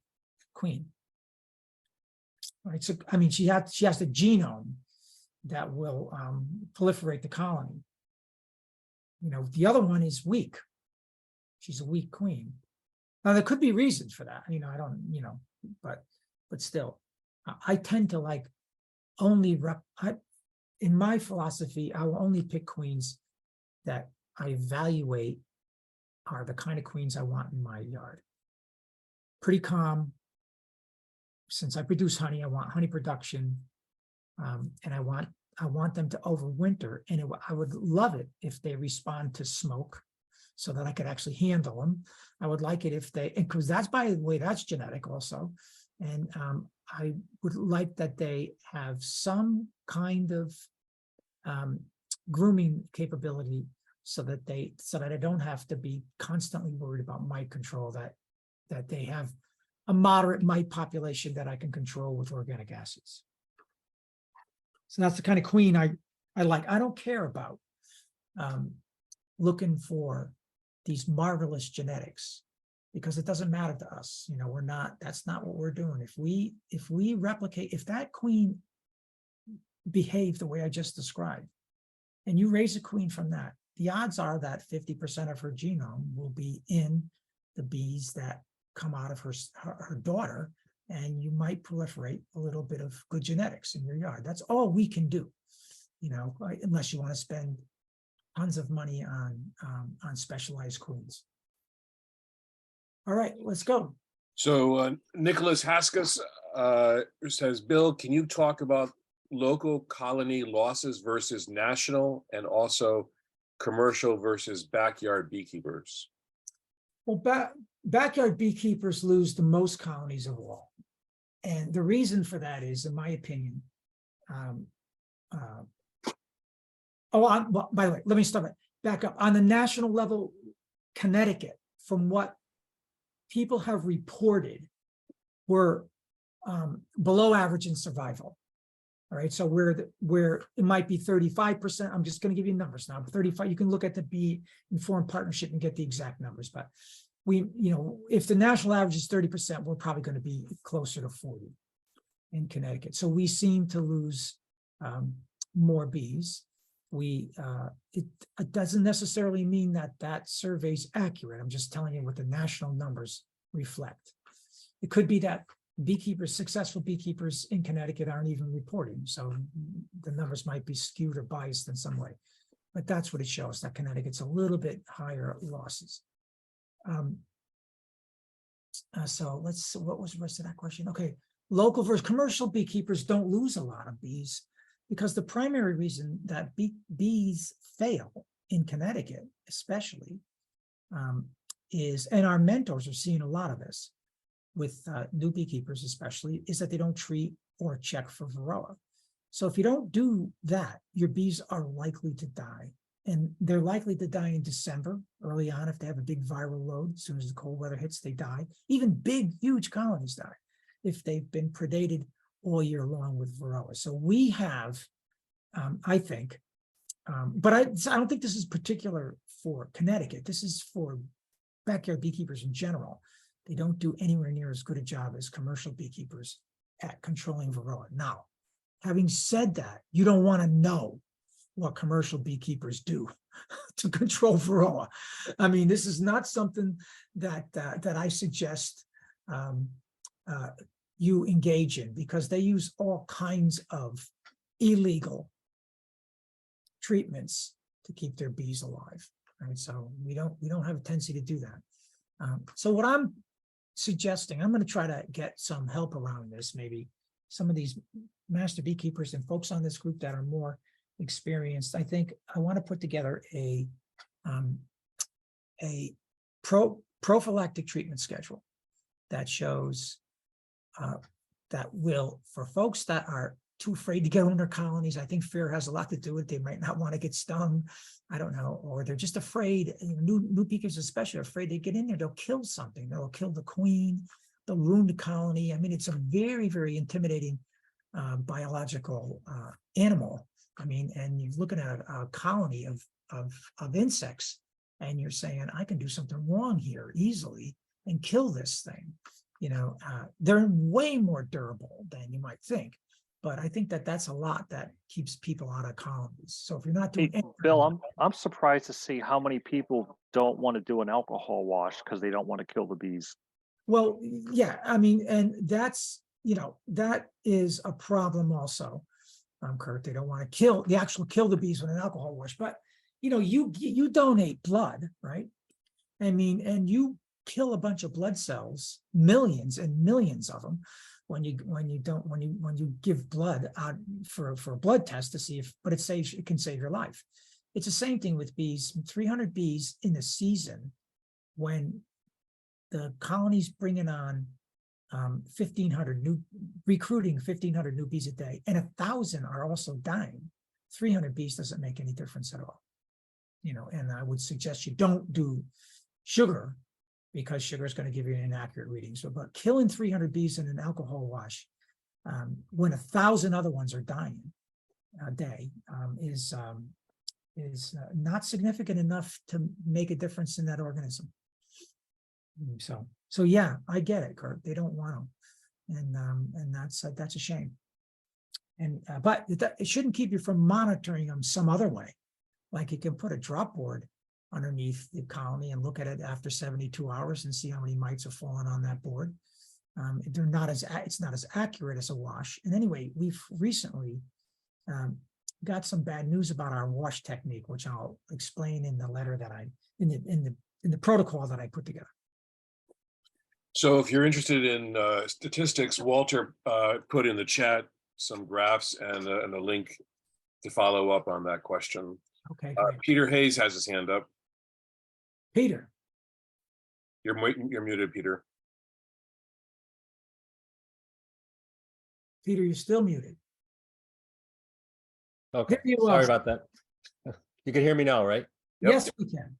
S1: queen. Right. So, she has the genome that will proliferate the colony. The other one is weak. She's a weak queen. Now, there could be reasons for that. I don't, but but still, I tend to like only in my philosophy, I will only pick queens that I evaluate are the kind of queens I want in my yard. Pretty calm. Since I produce honey, I want honey production, and I want them to overwinter. And I would love it if they respond to smoke, so that I could actually handle them. I would like it if they, because that's, by the way, that's genetic also. And I would like that they have some kind of grooming capability, so that I don't have to be constantly worried about mite control, that they have a moderate mite population that I can control with organic acids. So that's the kind of queen I like. I don't care about looking for these marvelous genetics, because it doesn't matter to us. You know, that's not what we're doing. If we replicate, if that queen behaved the way I just described, and you raise a queen from that, the odds are that 50% of her genome will be in the bees that come out of her daughter, and you might proliferate a little bit of good genetics in your yard. That's all we can do, you know, unless you want to spend tons of money on specialized queens. All right, let's go.
S2: So Nicholas Haskus says, Bill, can you talk about local colony losses versus national, and also commercial versus backyard beekeepers?
S1: Well, backyard beekeepers lose the most colonies of all. And the reason for that is, in my opinion, well, by the way, let me start back up. On the national level, Connecticut, from what people have reported, were below average in survival. All right, so where it might be 35%. I'm just going to give you numbers now. 35. You can look at the Bee Informed Partnership and get the exact numbers. But if the national average is 30%, we're probably going to be closer to 40 in Connecticut. So we seem to lose more bees. It doesn't necessarily mean that survey's accurate. I'm just telling you what the national numbers reflect. It could be that successful beekeepers in Connecticut aren't even reporting, so the numbers might be skewed or biased in some way. But that's what it shows, that Connecticut's a little bit higher losses. So what was the rest of that question? Okay, local versus commercial beekeepers don't lose a lot of bees, because the primary reason that bees fail in Connecticut, especially, is, and our mentors are seeing a lot of this with new beekeepers especially, is that they don't treat or check for varroa. So if you don't do that, your bees are likely to die. And they're likely to die in December, early on, if they have a big viral load. As soon as the cold weather hits, they die. Even big, huge colonies die if they've been predated all year long with varroa. So we have, I think, but I don't think this is particular for Connecticut. This is for backyard beekeepers in general. They don't do anywhere near as good a job as commercial beekeepers at controlling varroa. Now, having said that, you don't want to know what commercial beekeepers do to control varroa. I mean, this is not something that I suggest you engage in, because they use all kinds of illegal treatments to keep their bees alive. Right? So we don't have a tendency to do that. So what I'm suggesting, I'm going to try to get some help around this. Maybe some of these master beekeepers and folks on this group that are more experienced. I think I want to put together a prophylactic treatment schedule that shows that will, for folks that are too afraid to go in their colonies. I think fear has a lot to do with it. They might not want to get stung. I don't know, or they're just afraid. New beekeepers especially are afraid they get in there, they'll kill something. They'll kill the queen. They'll ruin the colony. I mean, it's a very, very intimidating biological animal. I mean, and you're looking at a colony of insects, and you're saying, I can do something wrong here easily and kill this thing. They're way more durable than you might think. But I think that's a lot that keeps people out of colonies. So if you're not doing anything,
S4: Bill, I'm surprised to see how many people don't want to do an alcohol wash because they don't want to kill the bees.
S1: well, yeah, I mean, and that's that is a problem also. Kurt, they don't want to kill the bees with an alcohol wash, but you donate blood, right? I mean, and you kill a bunch of blood cells, millions and millions of them, when you give blood out for a blood test to see if, but it can save your life. It's the same thing with bees. 300 bees in a season, when the colony's bringing on 1,500 recruiting 1,500 new bees a day, and 1,000 are also dying. 300 bees doesn't make any difference at all. And I would suggest you don't do sugar, because sugar is going to give you an inaccurate reading. So, but killing 300 bees in an alcohol wash, when 1,000 other ones are dying a day, is not significant enough to make a difference in that organism. So yeah, I get it, Kurt. They don't want them, and that's a shame. And but it shouldn't keep you from monitoring them some other way. Like you can put a drop board underneath the colony and look at it after 72 hours and see how many mites are falling on that board. It's not as accurate as a wash. And anyway, we've recently got some bad news about our wash technique, which I'll explain in the letter that in the protocol that I put together.
S2: So if you're interested in statistics, Walter put in the chat some graphs and a link to follow up on that question.
S1: Okay, great.
S2: Peter Hayes has his hand up.
S1: Peter.
S2: You're muted, Peter.
S1: Peter, you're still muted.
S6: Okay,
S1: There you
S6: sorry
S1: are.
S6: about that. You can hear me now, right?
S2: Yep.
S1: Yes, we can.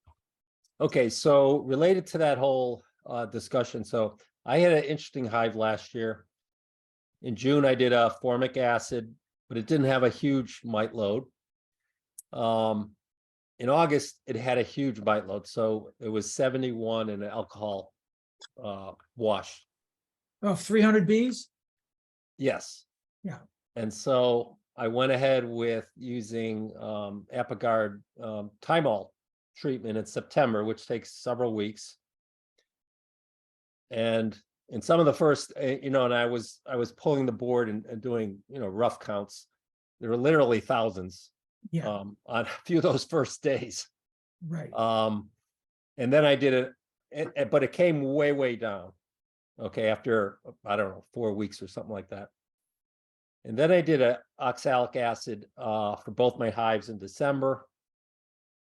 S6: Okay, so related to that whole discussion, so I had an interesting hive last year. In June, I did a formic acid, but it didn't have a huge mite load. In August, it had a huge mite load, so it was 71 in an alcohol wash.
S1: Oh, 300 bees?
S6: Yes.
S1: Yeah.
S6: And so I went ahead with using Apigard Thymol treatment in September, which takes several weeks. And in some of the first, and I was pulling the board and doing, rough counts. There were literally thousands on a few of those first days.
S1: Right.
S6: And then I did it, but it came way, way down. Okay, after, I don't know, 4 weeks or something like that. And then I did a oxalic acid for both my hives in December.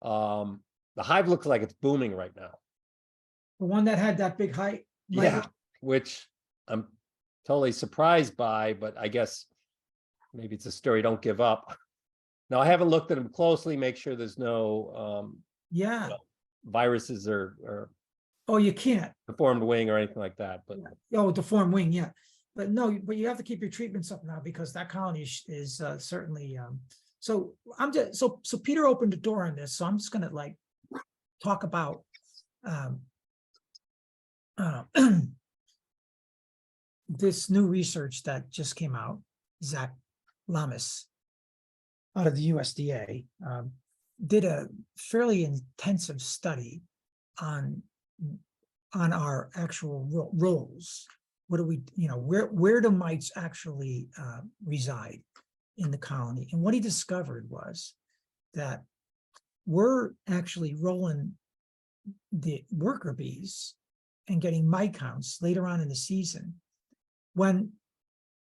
S6: The hive looks like it's booming right now.
S1: The one that had that big height?
S6: Yeah, which I'm totally surprised by, but I guess maybe it's a story, don't give up. Now, I haven't looked at them closely, make sure there's no viruses or
S1: Oh, you can't.
S6: deformed wing or anything like that. But
S1: Oh, deformed wing, yeah. But no, but you have to keep your treatments up now, because that colony is certainly so I'm just so Peter opened the door on this, so I'm just gonna talk about this new research that just came out. Zach Lamas out of the USDA did a fairly intensive study on our actual roles. What do we, where do mites actually reside in the colony? And what he discovered was that we're actually rolling the worker bees and getting mite counts later on in the season, when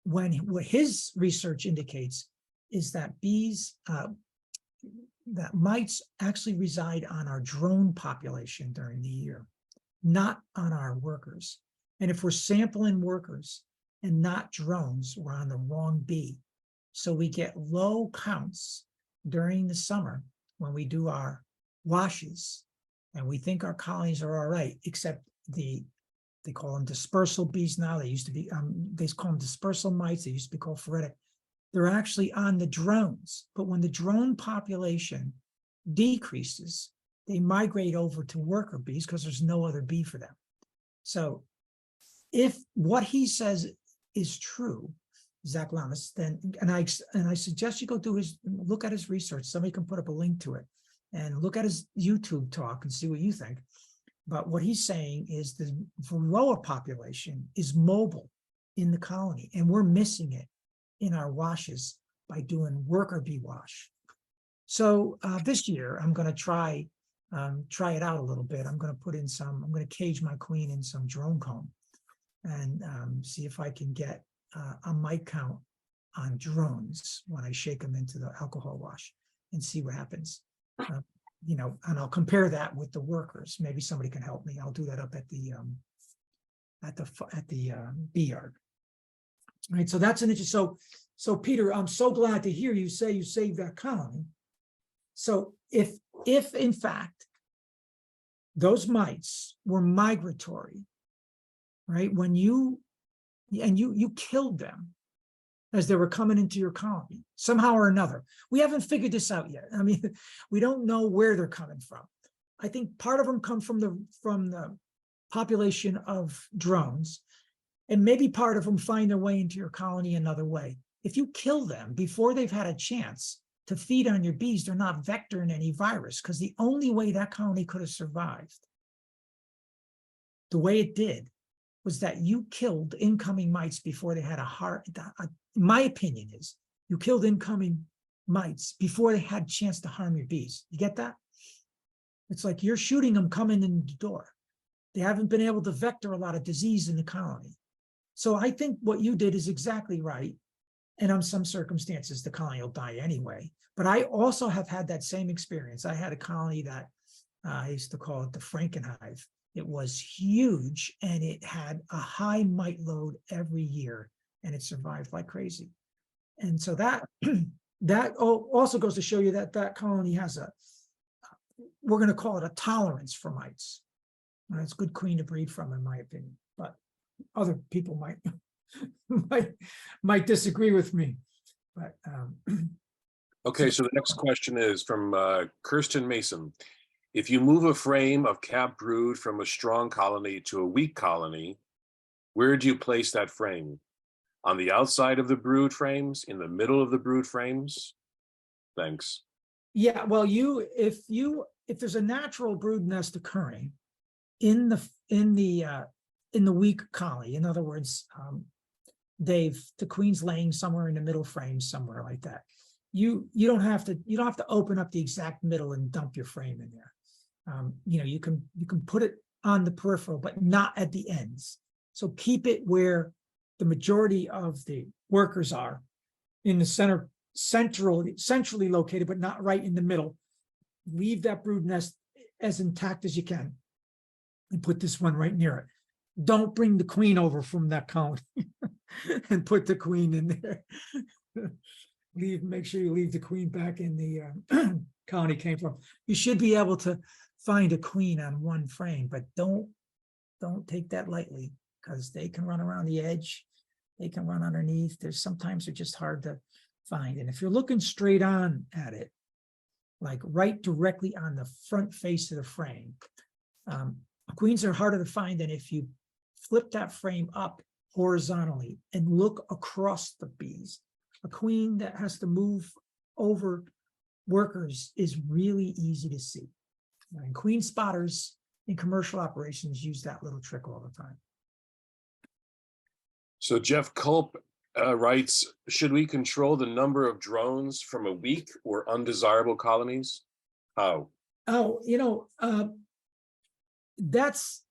S1: what his research indicates is that bees, that mites actually reside on our drone population during the year, not on our workers. And if we're sampling workers and not drones, we're on the wrong bee. So we get low counts during the summer when we do our washes, and we think our colonies are all right, except they call them dispersal bees now. They used to be, they call them dispersal mites. They used to be called phoretic. They're actually on the drones. But when the drone population decreases, they migrate over to worker bees because there's no other bee for them. So if what he says is true, Zach Lamas, then, and I suggest you go do look at his research. Somebody can put up a link to it and look at his YouTube talk and see what you think. But what he's saying is the varroa population is mobile. in the colony, and we're missing it in our washes by doing worker bee wash. So this year I'm going to try it out a little bit. I'm going to cage my queen in some drone comb and see if I can get a mite count on drones when I shake them into the alcohol wash and see what happens. You know, and I'll compare that with the workers. Maybe somebody can help me. I'll do that up at the bee yard. All right, so that's an interesting. So Peter, I'm so glad to hear you say you saved that colony. So if in fact those mites were migratory, right? When you killed them as they were coming into your colony, somehow or another. We haven't figured this out yet. I mean, we don't know where they're coming from. I think part of them come from the population of drones, and maybe part of them find their way into your colony another way. If you kill them before they've had a chance to feed on your bees, they're not vectoring any virus, because the only way that colony could have survived the way it did was that you killed incoming mites before they had my opinion is you killed incoming mites before they had a chance to harm your bees. You get that? It's like you're shooting them coming in the door. They haven't been able to vector a lot of disease in the colony. So I think what you did is exactly right. And on some circumstances, the colony will die anyway. But I also have had that same experience. I had a colony that I used to call it the Frankenhive. It was huge, and it had a high mite load every year, and it survived like crazy. And so that also goes to show you that that colony has we're going to call it a tolerance for mites. And it's a good queen to breed from, in my opinion. But other people might disagree with me. But
S2: Okay, so the next question is from Kirsten Mason. If you move a frame of capped brood from a strong colony to a weak colony, where do you place that frame? On the outside of the brood frames, in the middle of the brood frames? Thanks.
S1: yeah, well, if there's a natural brood nest occurring in the weak colony, in other words, the queen's laying somewhere in the middle frame, somewhere like that. You don't have to open up the exact middle and dump your frame in there. You know, you can put it on the peripheral, but not at the ends. So keep it where the majority of the workers are, in the center, centrally located, but not right in the middle. Leave that brood nest as intact as you can, and put this one right near it. Don't bring the queen over from that colony and put the queen in there. Make sure you leave the queen back in the colony came from. You should be able to find a queen on one frame, but don't take that lightly, because they can run around the edge. They can run underneath. Sometimes they're just hard to find. And if you're looking straight on at it, like right directly on the front face of the frame, queens are harder to find than if you flip that frame up horizontally and look across the bees. A queen that has to move over workers is really easy to see. And queen spotters in commercial operations use that little trick all the time.
S2: So Jeff Culp writes, should we control the number of drones from a weak or undesirable colonies? How?
S1: Oh, that's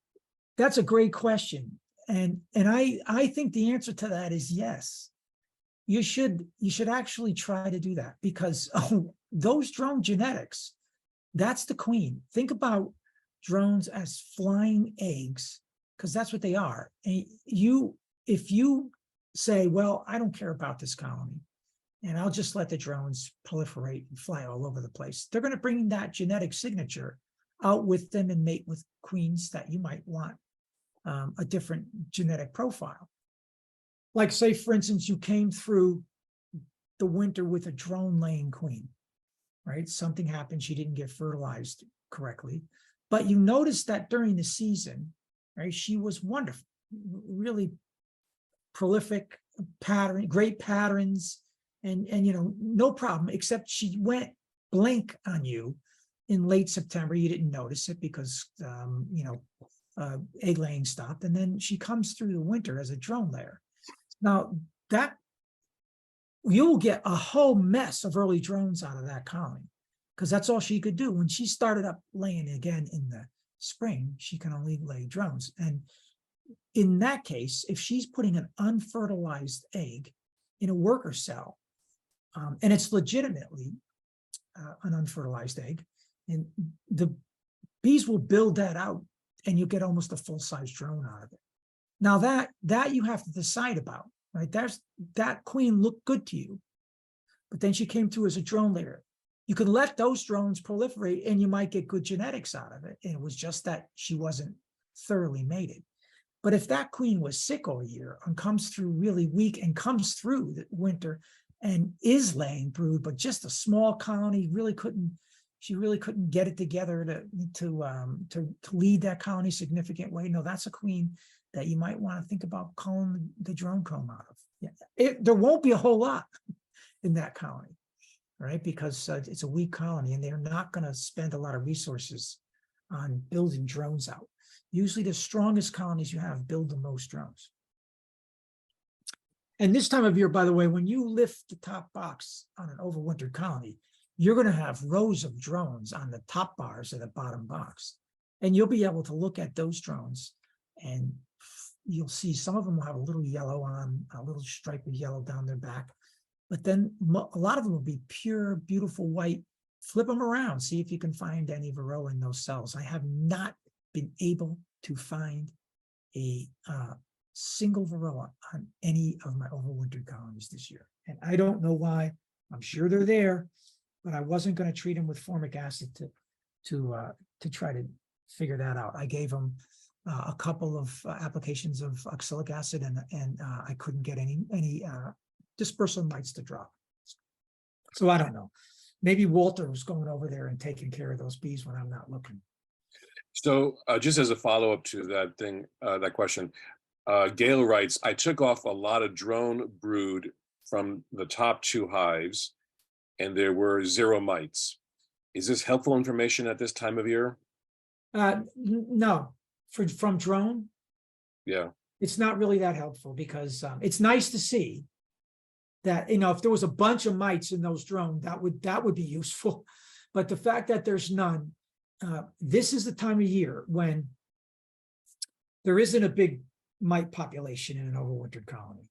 S1: a great question. And I think the answer to that is yes. You should actually try to do that, because those drone genetics, that's the queen. Think about drones as flying eggs, because that's what they are. And if you say, well, I don't care about this colony, and I'll just let the drones proliferate and fly all over the place, they're going to bring that genetic signature out with them and mate with queens that you might want a different genetic profile. Like, say, for instance, you came through the winter with a drone laying queen, right? Something happened, she didn't get fertilized correctly, but you noticed that during the season, right, she was wonderful, really prolific, great patterns, and no problem, except she went blank on you in late September. You didn't notice it because egg laying stopped, and then she comes through the winter as a drone layer. Now that you'll get a whole mess of early drones out of that colony, because that's all she could do. When she started up laying again in the spring, she can only lay drones. And in that case, if she's putting an unfertilized egg in a worker cell, and it's legitimately an unfertilized egg, and the bees will build that out, and you get almost a full-size drone out of it. Now that you have to decide about, right? That queen looked good to you, but then she came through as a drone layer. You can let those drones proliferate, and you might get good genetics out of it. And it was just that she wasn't thoroughly mated. But if that queen was sick all year and comes through really weak and comes through the winter and is laying brood, but just a small colony, she really couldn't get it together to lead that colony significant way. No, that's a queen that you might want to think about calling the drone comb out of. Yeah, there won't be a whole lot in that colony, right? Because it's a weak colony, and they're not going to spend a lot of resources on building drones out. Usually the strongest colonies you have build the most drones. And this time of year, by the way, when you lift the top box on an overwintered colony, you're going to have rows of drones on the top bars of the bottom box. And you'll be able to look at those drones, and you'll see some of them will have a little yellow on, a little stripe of yellow down their back. But then a lot of them will be pure, beautiful white. Flip them around, see if you can find any varroa in those cells. I have not been able to find a single varroa on any of my overwintered colonies this year. And I don't know why. I'm sure they're there, but I wasn't going to treat them with formic acid to try to figure that out. I gave them a couple of applications of oxalic acid, and I couldn't get any dispersal mites to drop. So I don't know. Maybe Walter was going over there and taking care of those bees when I'm not looking.
S2: So just as a follow-up to that thing, that question, Gail writes, I took off a lot of drone brood from the top 2 hives, and there were 0 mites. Is this helpful information at this time of year?
S1: No, from drone,
S2: Yeah.
S1: it's not really that helpful, because it's nice to see that, if there was a bunch of mites in those drones, that would be useful. But the fact that there's none, this is the time of year when there isn't a big mite population in an overwintered colony,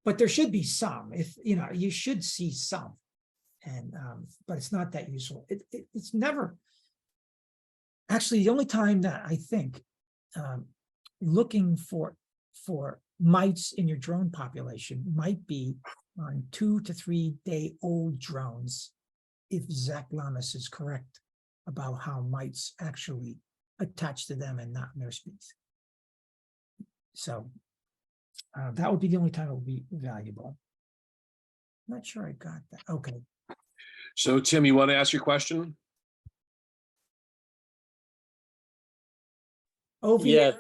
S1: but there should be some. If you should see some, and but it's not that useful. It's never actually the only time that I think looking for mites in your drone population might be on 2 to 3 day old drones, if Zach Lamas is correct about how mites actually attach to them and not nurse bees. So that would be the only time it would be valuable. Not sure I got that. Okay.
S2: So Tim, you want to ask your question?
S1: OVA.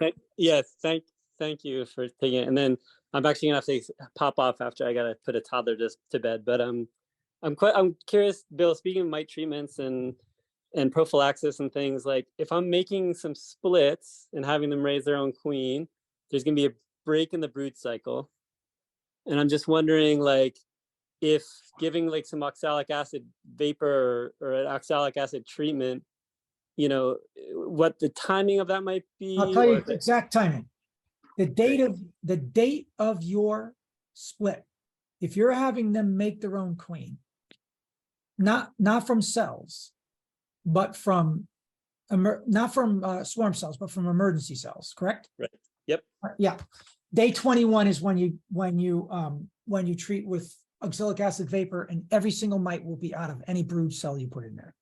S5: Thank you for taking it. And then I'm actually gonna have to pop off after I gotta put a toddler to bed. But I'm curious, Bill, speaking of mite treatments and prophylaxis and things, like if I'm making some splits and having them raise their own queen, there's gonna be a break in the brood cycle. And I'm just wondering, like, if giving like some oxalic acid vapor or an oxalic acid treatment, what the timing of that might be.
S1: I'll tell you the exact timing. The date of your split. If you're having them make their own queen, not from cells, but from not from swarm cells, but from emergency cells, correct?
S5: Right. Yep.
S1: Yeah. Day 21 is when you treat with oxalic acid vapor, and every single mite will be out of any brood cell you put in there.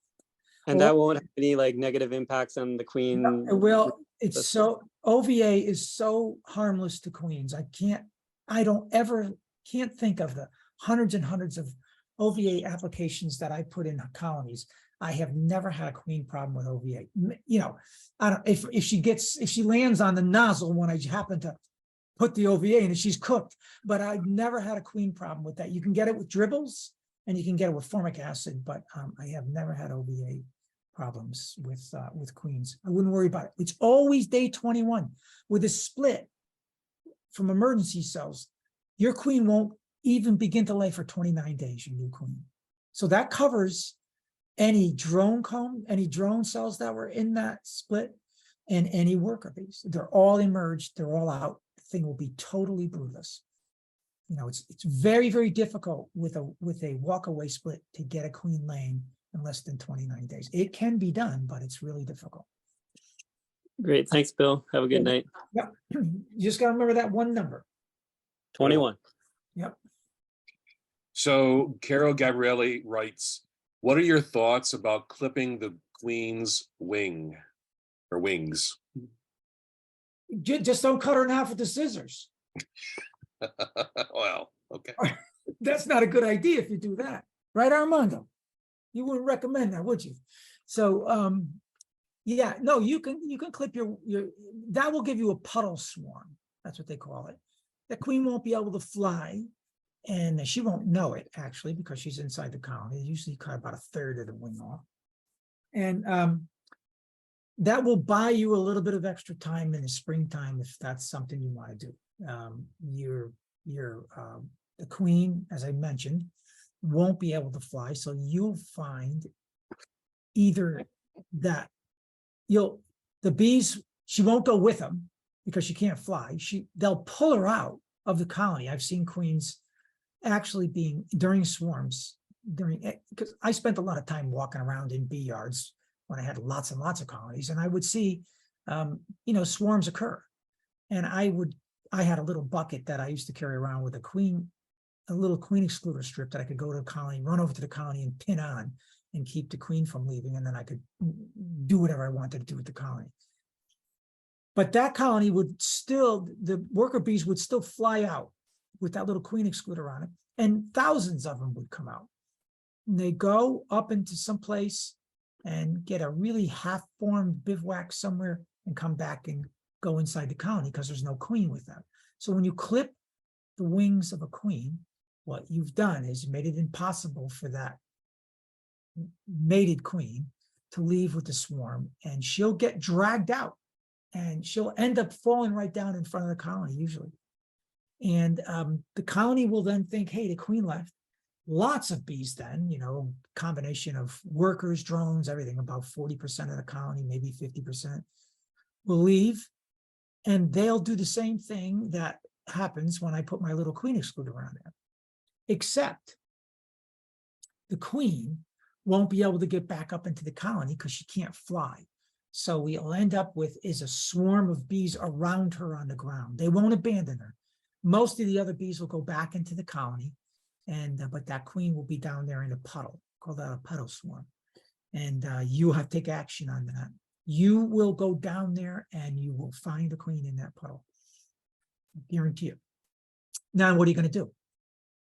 S5: And that won't have any like negative impacts on the queen.
S1: No, it will. It's so OVA is so harmless to queens. I can't think of the hundreds and hundreds of OVA applications that I put in colonies. I have never had a queen problem with OVA. I don't, if she lands on the nozzle when I happen to put the OVA in and she's cooked, but I've never had a queen problem with that. You can get it with dribbles and you can get it with formic acid, but I have never had OVA problems with queens. I wouldn't worry about it. It's always day 21 with a split from emergency cells. your queen won't even begin to lay for 29 days, your new queen. So that covers any drone comb, any drone cells that were in that split, and any worker bees. They're all emerged, they're all out. The thing will be totally broodless. You know, it's very, very difficult with a walkaway split to get a queen laying in less than 29 days. It can be done, but it's really difficult.
S5: Great. Thanks, Bill. Have a good night.
S1: Yep. You just got to remember that one number.
S5: 21.
S1: Yep.
S2: So Carol Gabrielli writes, what are your thoughts about clipping the queen's wing or wings?
S1: Just don't cut her in half with the scissors.
S2: Well, okay.
S1: That's not a good idea if you do that. Right, Armando? You wouldn't recommend that, would you? So, yeah, no, you can clip your, that will give you a puddle swarm. That's what they call it. The queen won't be able to fly, and she won't know it, actually, because she's inside the colony. They usually cut about a third of the wing off. And that will buy you a little bit of extra time in the springtime if that's something you want to do. The queen, as I mentioned, won't be able to fly, so you'll find either that the bees, she won't go with them because she can't fly. They'll pull her out of the colony. I've seen queens actually being during swarms, because I spent a lot of time walking around in bee yards when I had lots and lots of colonies, and I would see swarms occur. And I had a little bucket that I used to carry around with a little queen excluder strip that I could go to the colony, run over to the colony and pin on and keep the queen from leaving, and then I could do whatever I wanted to do with the colony. But that colony would still, the worker bees would still fly out with that little queen excluder on it, and thousands of them would come out. And they go up into some place and get a really half-formed bivouac somewhere and come back and go inside the colony because there's no queen with them. So when you clip the wings of a queen, what you've done is made it impossible for that mated queen to leave with the swarm, and she'll get dragged out and she'll end up falling right down in front of the colony usually. And the colony will then think, hey, the queen left. Lots of bees then, combination of workers, drones, everything, about 40% of the colony, maybe 50% will leave. And they'll do the same thing that happens when I put my little queen excluder on there. Except the queen won't be able to get back up into the colony because she can't fly. So we'll end up with is a swarm of bees around her on the ground. They won't abandon her. Most of the other bees will go back into the colony, but that queen will be down there in a puddle, called a puddle swarm. And you have to take action on that. You will go down there and you will find a queen in that puddle. I guarantee you. Now, what are you going to do?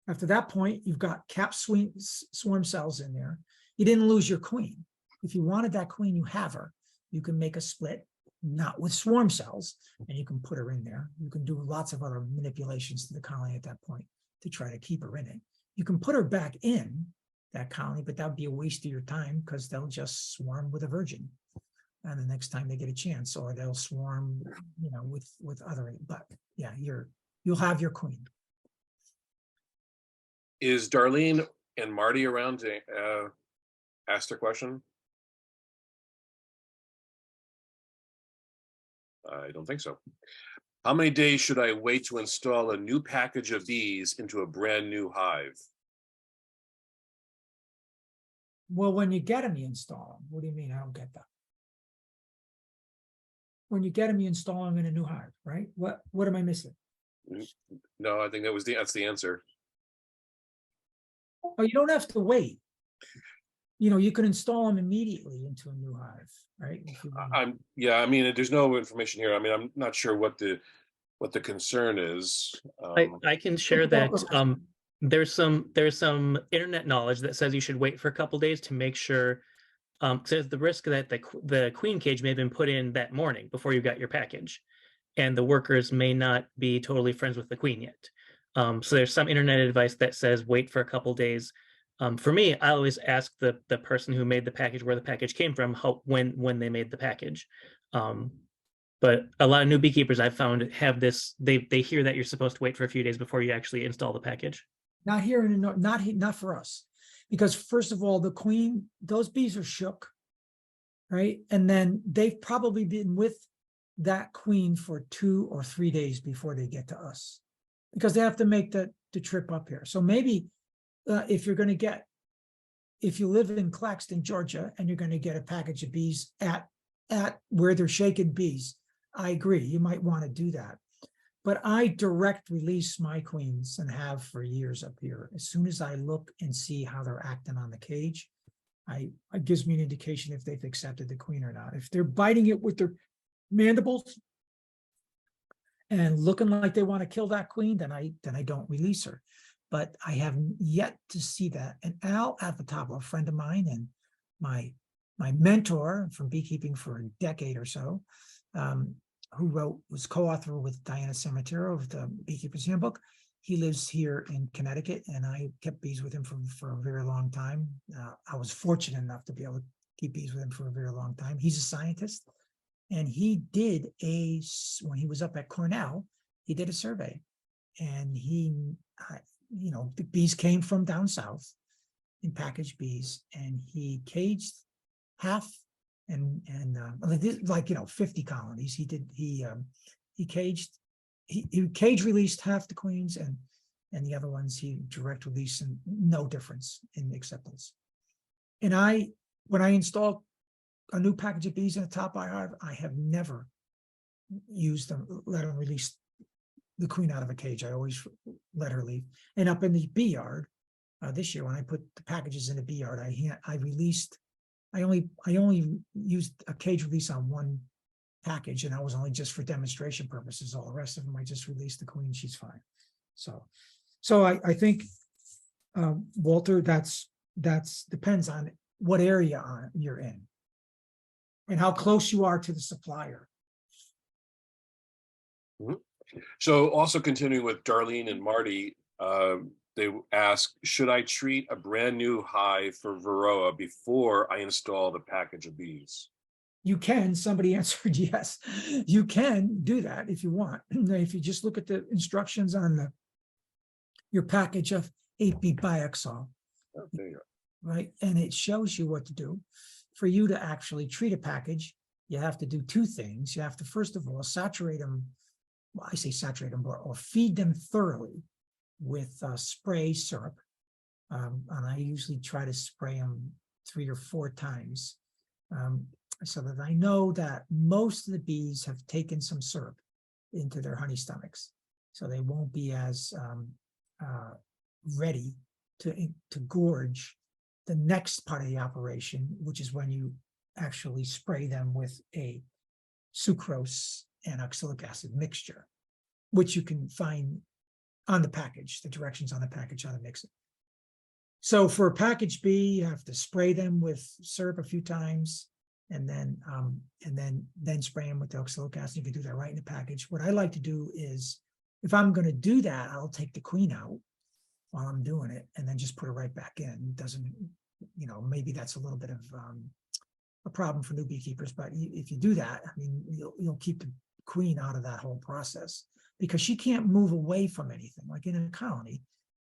S1: After that point, you've got capped swarm cells in there. You didn't lose your queen. If you wanted that queen, you have her. You can make a split, not with swarm cells, and you can put her in there. You can do lots of other manipulations to the colony at that point to try to keep her in it. You can put her back in that colony, but that would be a waste of your time because they'll just swarm with a virgin. And the next time they get a chance, or they'll swarm, with other, but yeah, you'll have your queen.
S2: Is Darlene and Marty around to ask their question? I don't think so. How many days should I wait to install a new package of bees into a brand new hive?
S1: Well, when you get them, you install them. What do you mean? I don't get that. When you get them, you install them in a new hive, right? What am I missing?
S2: No, I think that's the answer.
S1: Oh, you don't have to wait. You can install them immediately into a new hive, right?
S2: There's no information here. I'm not sure what the concern is.
S3: I can share that there's some internet knowledge that says you should wait for a couple days to make sure. There's the risk that the queen cage may have been put in that morning before you got your package, and the workers may not be totally friends with the queen yet. So there's some internet advice that says wait for a couple days. For me, I always ask the person who made the package where the package came from, when they made the package. But a lot of new beekeepers I've found have this, they hear that you're supposed to wait for a few days before you actually install the package.
S1: Not here in the north, not for us. Because first of all, the queen, those bees are shook, right? And then they've probably been with that queen for 2 or 3 days before they get to us, because they have to make the trip up here. So maybe if you're going to get, if you live in Claxton, Georgia, and you're going to get a package of bees at where they're shaking bees, I agree, you might want to do that. But I direct release my queens and have for years up here. As soon as I look and see how they're acting on the cage, it gives me an indication if they've accepted the queen or not. If they're biting it with their mandibles and looking like they want to kill that queen, then I don't release her. But I have yet to see that. And Al Avatabo, a friend of mine and my mentor from beekeeping for a decade or so, who was co-author with Diana Cementero of the Beekeeper's Handbook. He lives here in Connecticut, and I kept bees with him for a very long time. I was fortunate enough to be able to keep bees with him for a very long time. He's a scientist, and he did when he was up at Cornell, he did a survey, and the bees came from down south in packaged bees, and he caged half and 50 colonies. He cage released half the queens, and the other ones he direct release, and no difference in acceptance. And when I install a new package of bees in a top I have never used them, let them release the queen out of a cage. I always let her leave. And up in the bee yard, this year when I put the packages in the bee yard, I only used a cage release on one package, and that was only just for demonstration purposes. All the rest of them, I just released the queen. She's fine. So I think, Walter, that's depends on what area you're in and how close you are to the supplier.
S2: So also continuing with Darlene and Marty, they ask, should I treat a brand new hive for varroa before I install the package of bees?
S1: You can. Somebody answered yes. You can do that if you want. If you just look at the instructions on your package of 8B Bioxol,
S2: Oh, there you go.
S1: right? And it shows you what to do. For you to actually treat a package, you have to do 2 things. You have to, first of all, saturate them. Well, I say saturate them, or feed them thoroughly with spray syrup. And I usually try to spray them 3 or 4 times, so that I know that most of the bees have taken some syrup into their honey stomachs, so they won't be as ready to gorge the next part of the operation, which is when you actually spray them with a sucrose and oxalic acid mixture, which you can find on the package, the directions on the package how to mix it. So for a packaged bee, you have to spray them with syrup a few times, and then spray them with the oxalic acid. You can do that right in the package. What I like to do is, if I'm going to do that, I'll take the queen out while I'm doing it, and then just put it right back in. It doesn't, maybe that's a little bit of a problem for new beekeepers, but if you do that, I mean, you'll keep the queen out of that whole process, because she can't move away from anything. Like in a colony,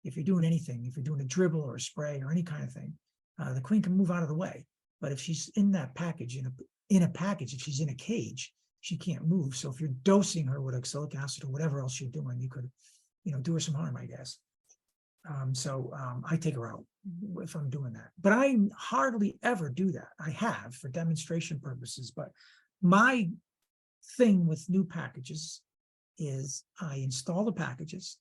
S1: if you're doing anything, if you're doing a dribble or a spray or any kind of thing, the queen can move out of the way. But if she's in that package, in a package, if she's in a cage, she can't move. So if you're dosing her with oxalic acid or whatever else you're doing, you could, do her some harm, I guess. I take her out if I'm doing that. But I hardly ever do that. I have for demonstration purposes. But my thing with new packages is I install the packages,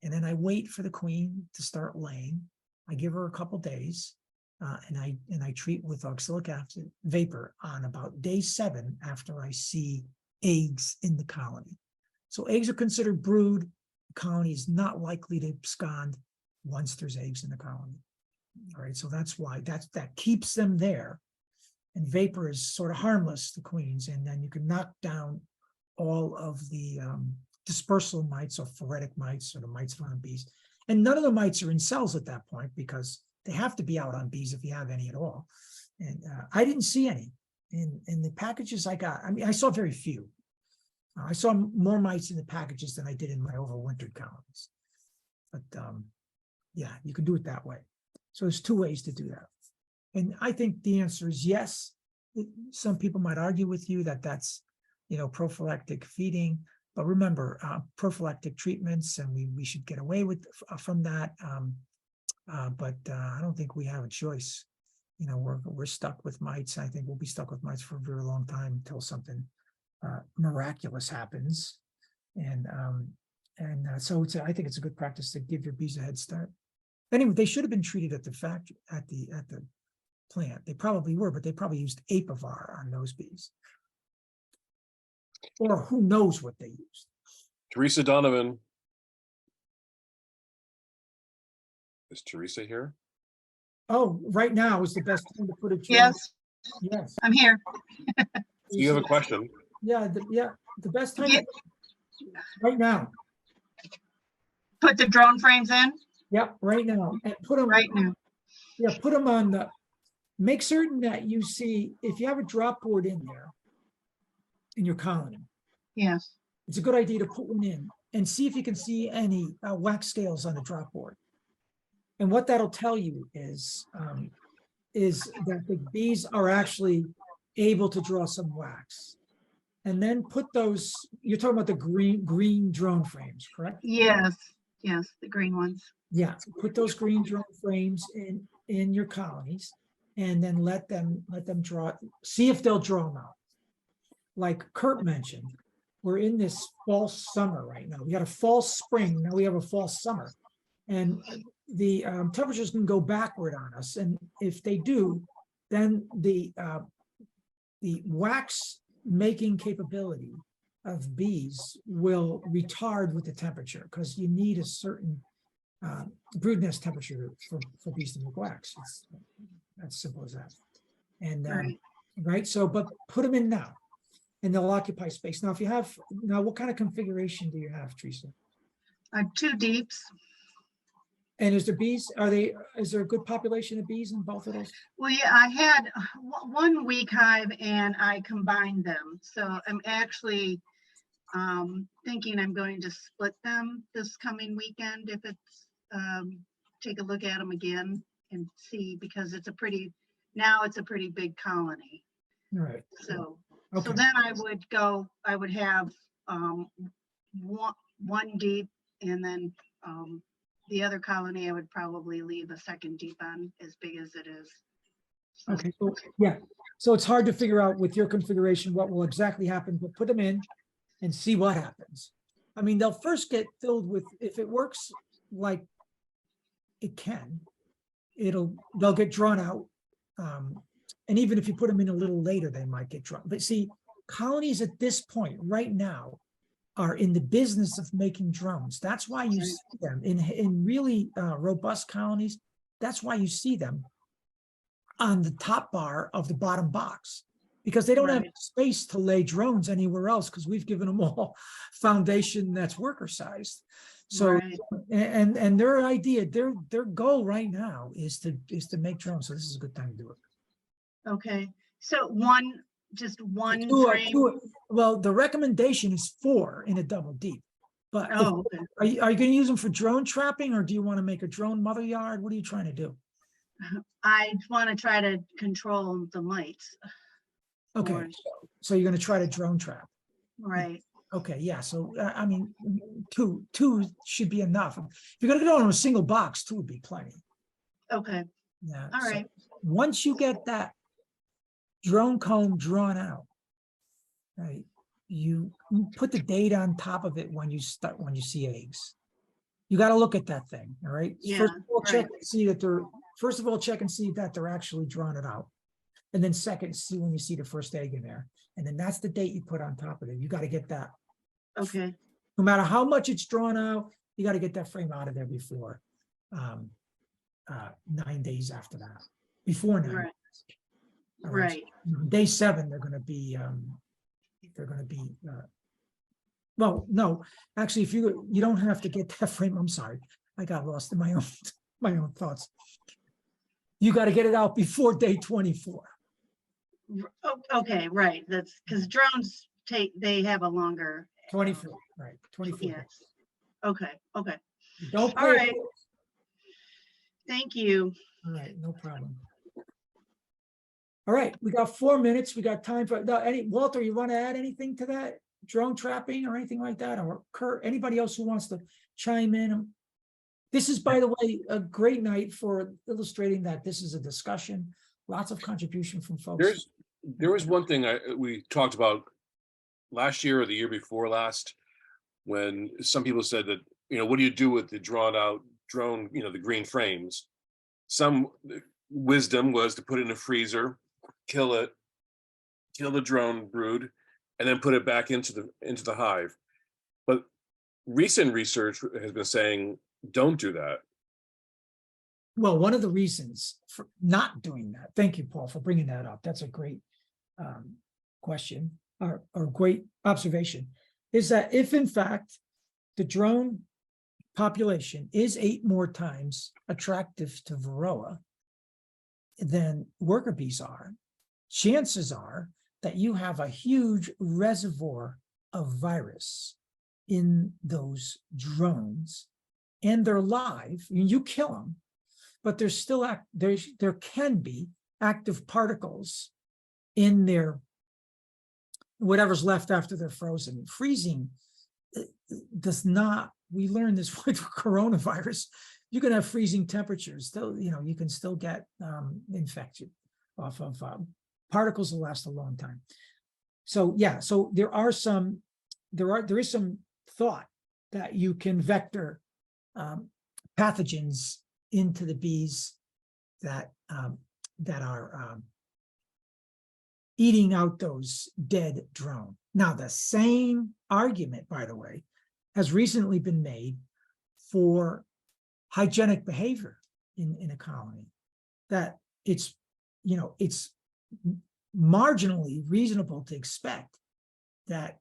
S1: and then I wait for the queen to start laying. I give her a couple days, and I treat with oxalic acid vapor on about day 7 after I see eggs in the colony. So eggs are considered brood. The colony is not likely to abscond once there's eggs in the colony. All right, so that's why that keeps them there. And vapor is sort of harmless to queens, and then you can knock down all of the dispersal mites or phoretic mites, or the mites found on bees. And none of the mites are in cells at that point, because they have to be out on bees if you have any at all. And I didn't see any in the packages I got. I mean, I saw very few. I saw more mites in the packages than I did in my overwintered colonies. But yeah, you can do it that way. So there's two ways to do that. And I think the answer is yes. Some people might argue with you that that's, prophylactic feeding. But remember, prophylactic treatments, and we should get away with from that. But I don't think we have a choice. We're stuck with mites. I think we'll be stuck with mites for a very long time until something miraculous happens. And so I think it's a good practice to give your bees a head start. Anyway, they should have been treated at the factory, at the plant. They probably were, but they probably used Apivar on those bees. Or who knows what they used.
S2: Teresa Donovan. Is Teresa here?
S1: Oh, right now is the best time to put a drone.
S7: Yes,
S1: Yes.
S7: I'm here.
S2: You have a question?
S1: Yeah, the best time
S7: Yeah.
S1: right now.
S7: Put the drone frames in
S1: Yep, right now. And put them
S7: right now.
S1: Yeah, put them on the, make certain that you see, if you have a drop board in there in your colony,
S7: Yes.
S1: it's a good idea to put one in and see if you can see any wax scales on the drop board. And what that'll tell you is that the bees are actually able to draw some wax. And then put those, you're talking about the green drone frames, correct?
S7: Yes. Yes. The green ones.
S1: Yeah, put those green drone frames in your colonies, and then let them draw, see if they'll draw them out. Like Kurt mentioned, we're in this false summer right now. We had a false spring, now we have a false summer. And the temperatures can go backward on us. And if they do, then the wax making capability of bees will retard with the temperature, because you need a certain brood nest temperature for bees to make wax. It's as simple as that. And right, so but put them in now, and they'll occupy space. Now, if you have what kind of configuration do you have, Teresa?
S7: 2 deeps.
S1: And is there a good population of bees in both of those?
S7: Well, yeah, I had one weak hive and I combined them. So I'm actually thinking I'm going to split them this coming weekend. If it's take a look at them again and see, because it's a pretty big colony.
S1: All right.
S7: So
S1: Okay.
S7: so then I would have one deep, and then the other colony I would probably leave a second deep on, as big as it is. So,
S1: Okay, so yeah, so it's hard to figure out with your configuration what will exactly happen, but put them in and see what happens. I mean, they'll first get filled with, if it works like it can, they'll get drawn out. And even if you put them in a little later, they might get drawn. But see, colonies at this point right now are in the business of making drones. That's why you see them in really robust colonies. That's why you see them on the top bar of the bottom box, because they don't have space to lay drones anywhere else, because we've given them all foundation that's worker sized. So and their idea, their goal right now is to make drones. So this is a good time to do it.
S7: okay, so just one frame.
S1: Well, the recommendation is 4 in a double deep. But
S7: Okay.
S1: are you going to use them for drone trapping, or do you want to make a drone mother yard? What are you trying to do?
S7: I want to try to control the mites.
S1: Okay,
S7: Or-
S1: so you're going to try to drone trap.
S7: Right.
S1: Okay, yeah. So I mean, two should be enough. If you're going to go on a single box, 2 would be plenty.
S7: Okay.
S1: Yeah.
S7: All
S1: so
S7: right.
S1: Once you get that drone comb drawn out, right, you put the date on top of it when you see eggs. You got to look at that thing. All right.
S7: Yeah,
S1: First of all, check
S7: right.
S1: and see that they're actually drawn it out. And then second, see when you see the first egg in there. And then that's the date you put on top of it. You got to get that.
S7: Okay.
S1: No matter how much it's drawn out, you got to get that frame out of there before 9 days after that. Before 9
S7: Right.
S1: days. All right.
S7: Right.
S1: Day 7, they're going to be well, no, actually, if you don't have to get that frame. I'm sorry, I got lost in my own thoughts. You got to get it out before day 24.
S7: Okay, right. That's because drones they have a longer.
S1: 24, right, 24.
S7: Yes. Okay, okay.
S1: Don't
S7: All
S1: pay.
S7: right. Thank you.
S1: All right, no problem. All right, we got 4 minutes. We got time for, Walter, you want to add anything to that? Drone trapping or anything like that? Or Kurt, anybody else who wants to chime in? This is, by the way, a great night for illustrating that this is a discussion. Lots of contribution from folks.
S2: There was one thing we talked about last year or the year before last, when some people said that, what do you do with the drawn out drone, the green frames? Some wisdom was to put it in a freezer, kill it, kill the drone brood, and then put it back into the hive. But recent research has been saying, don't do that.
S1: Well, one of the reasons for not doing that, thank you, Paul, for bringing that up. That's a great question or great observation, is that if in fact the drone population is 8 more times attractive to varroa than worker bees are, chances are that you have a huge reservoir of virus in those drones, and they're live. You kill them, but there's still there can be active particles in their whatever's left after they're frozen. Freezing does not. We learned this with coronavirus. You can have freezing temperatures. Still, you can still get infected off of particles that last a long time. So yeah, so there is some thought that you can vector pathogens into the bees that are eating out those dead drone. Now, the same argument, by the way, has recently been made for hygienic behavior in a colony, that it's marginally reasonable to expect that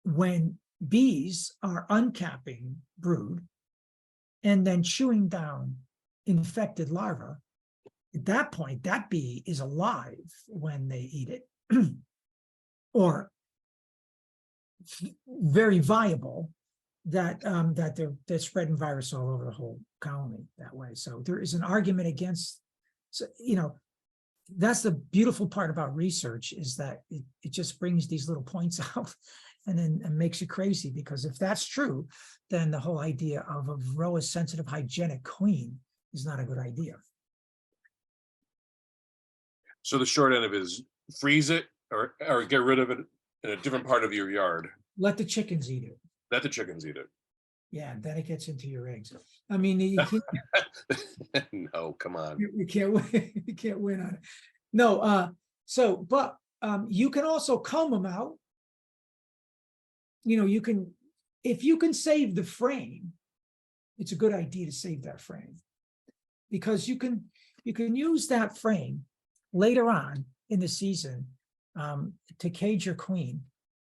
S1: when bees are uncapping brood and then chewing down infected larvae, at that point, that bee is alive when they eat it, or very viable, that they're spreading virus all over the whole colony that way. So there is an argument against. So that's the beautiful part about research, is that it just brings these little points out and makes you crazy, because if that's true, then the whole idea of a varroa sensitive hygienic queen is not a good idea.
S2: So the short end of it is freeze it or get rid of it in a different part of your yard.
S1: Let the chickens eat it.
S2: Let the chickens eat it.
S1: Yeah, and then it gets into your eggs. I mean, you can't,
S2: No, come on.
S1: you can't win. You can't win on it. No, but you can also comb them out. You can, if you can save the frame, it's a good idea to save that frame, because you can use that frame later on in the season to cage your queen.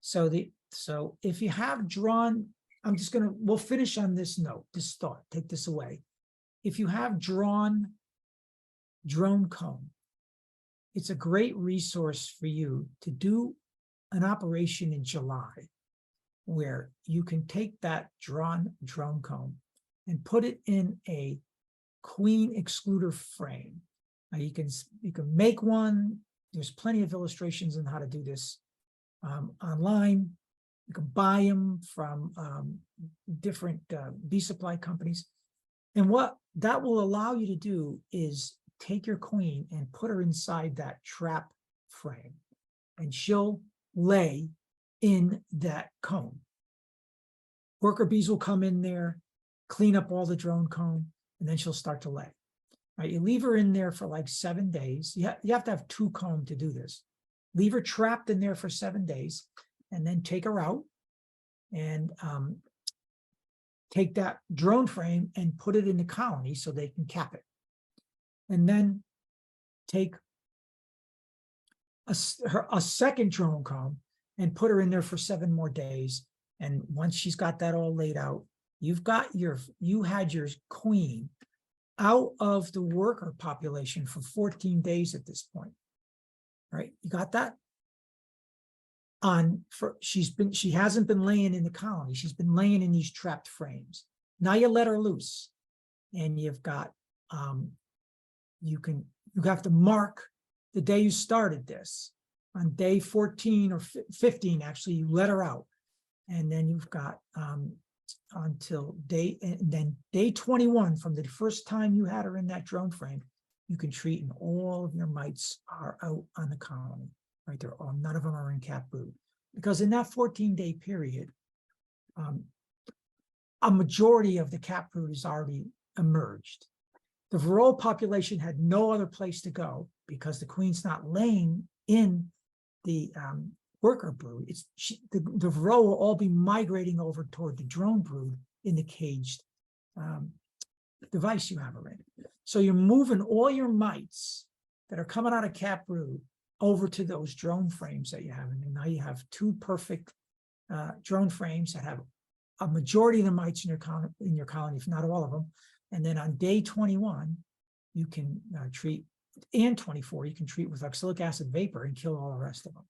S1: So if you have drawn, we'll finish on this note, this thought, take this away. If you have drone comb, it's a great resource for you to do an operation in July, where you can take that drone comb and put it in a queen excluder frame. Now you can make one. There's plenty of illustrations on how to do this online. You can buy them from different bee supply companies. And what that will allow you to do is take your queen and put her inside that trap frame, and she'll lay in that comb. Worker bees will come in there, clean up all the drone comb, and then she'll start to lay. Right, you leave her in there for like 7 days. You have to have 2 comb to do this. Leave her trapped in there for 7 days, and then take her out and take that drone frame and put it in the colony so they can cap it. And then take a second drone comb and put her in there for 7 more days. And once she's got that all laid out, you had your queen out of the worker population for 14 days at this point. Right? You got that? she hasn't been laying in the colony. She's been laying in these trapped frames. Now you let her loose, and you've got, you have to mark the day you started this. On day 14 or 15, actually, you let her out. And then you've got until day 21, from the first time you had her in that drone frame, you can treat, and all of your mites are out on the colony, right? None of them are in cap brood. Because in that 14-day period, a majority of the cap brood has already emerged. The varroa population had no other place to go because the queen's not laying in the worker brood. The varroa will all be migrating over toward the drone brood in the caged device you have already. So you're moving all your mites that are coming out of cap brood over to those drone frames that you have. And now you have two perfect drone frames that have a majority of the mites in your colony, if not all of them. And then on day 21, you can treat, and 24, you can treat with oxalic acid vapor and kill all the rest of them.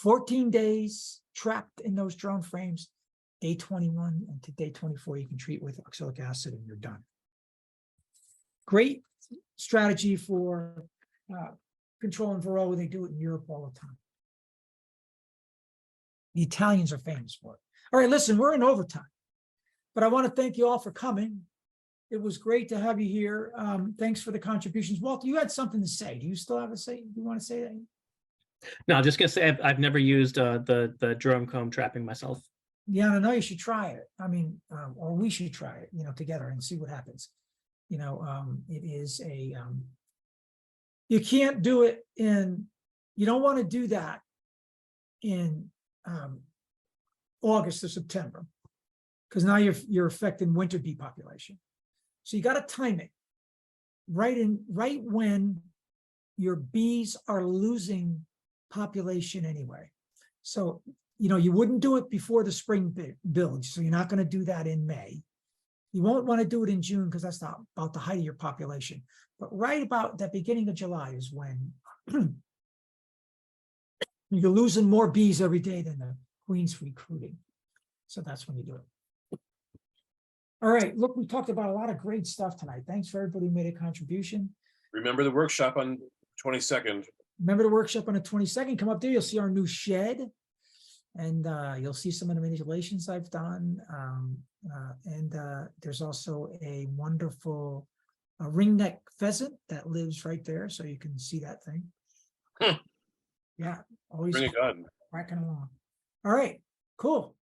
S1: 14 days trapped in those drone frames. Day 21 and to day 24, you can treat with oxalic acid and you're done. Great strategy for controlling varroa. They do it in Europe all the time. The Italians are famous for it. All right, listen, we're in overtime, but I want to thank you all for coming. It was great to have you here. Thanks for the contributions. Walter, you had something to say. Do you still have a say? Do you want to say that?
S3: No, I'm just gonna say I've never used the drone comb trapping myself.
S1: Yeah, I know you should try it. I mean, or we should try it, together and see what happens. It is a, you can't do it you don't want to do that in August or September, because now you're affecting winter bee population. So you got to time it right when your bees are losing population anyway. So, you wouldn't do it before the spring build. So you're not going to do that in May. You won't want to do it in June because that's not about the height of your population. But right about the beginning of July is when you're losing more bees every day than the queen's recruiting. So that's when you do it. All right, look, we talked about a lot of great stuff tonight. Thanks for everybody who made a contribution.
S2: Remember the workshop on 22nd.
S1: Remember the workshop on the 22nd. Come up there, you'll see our new shed. And you'll see some of the manipulations I've done. And there's also a wonderful ringneck pheasant that lives right there. So you can see that thing. Yeah, always
S2: Bring a gun.
S1: cracking along. All right, cool.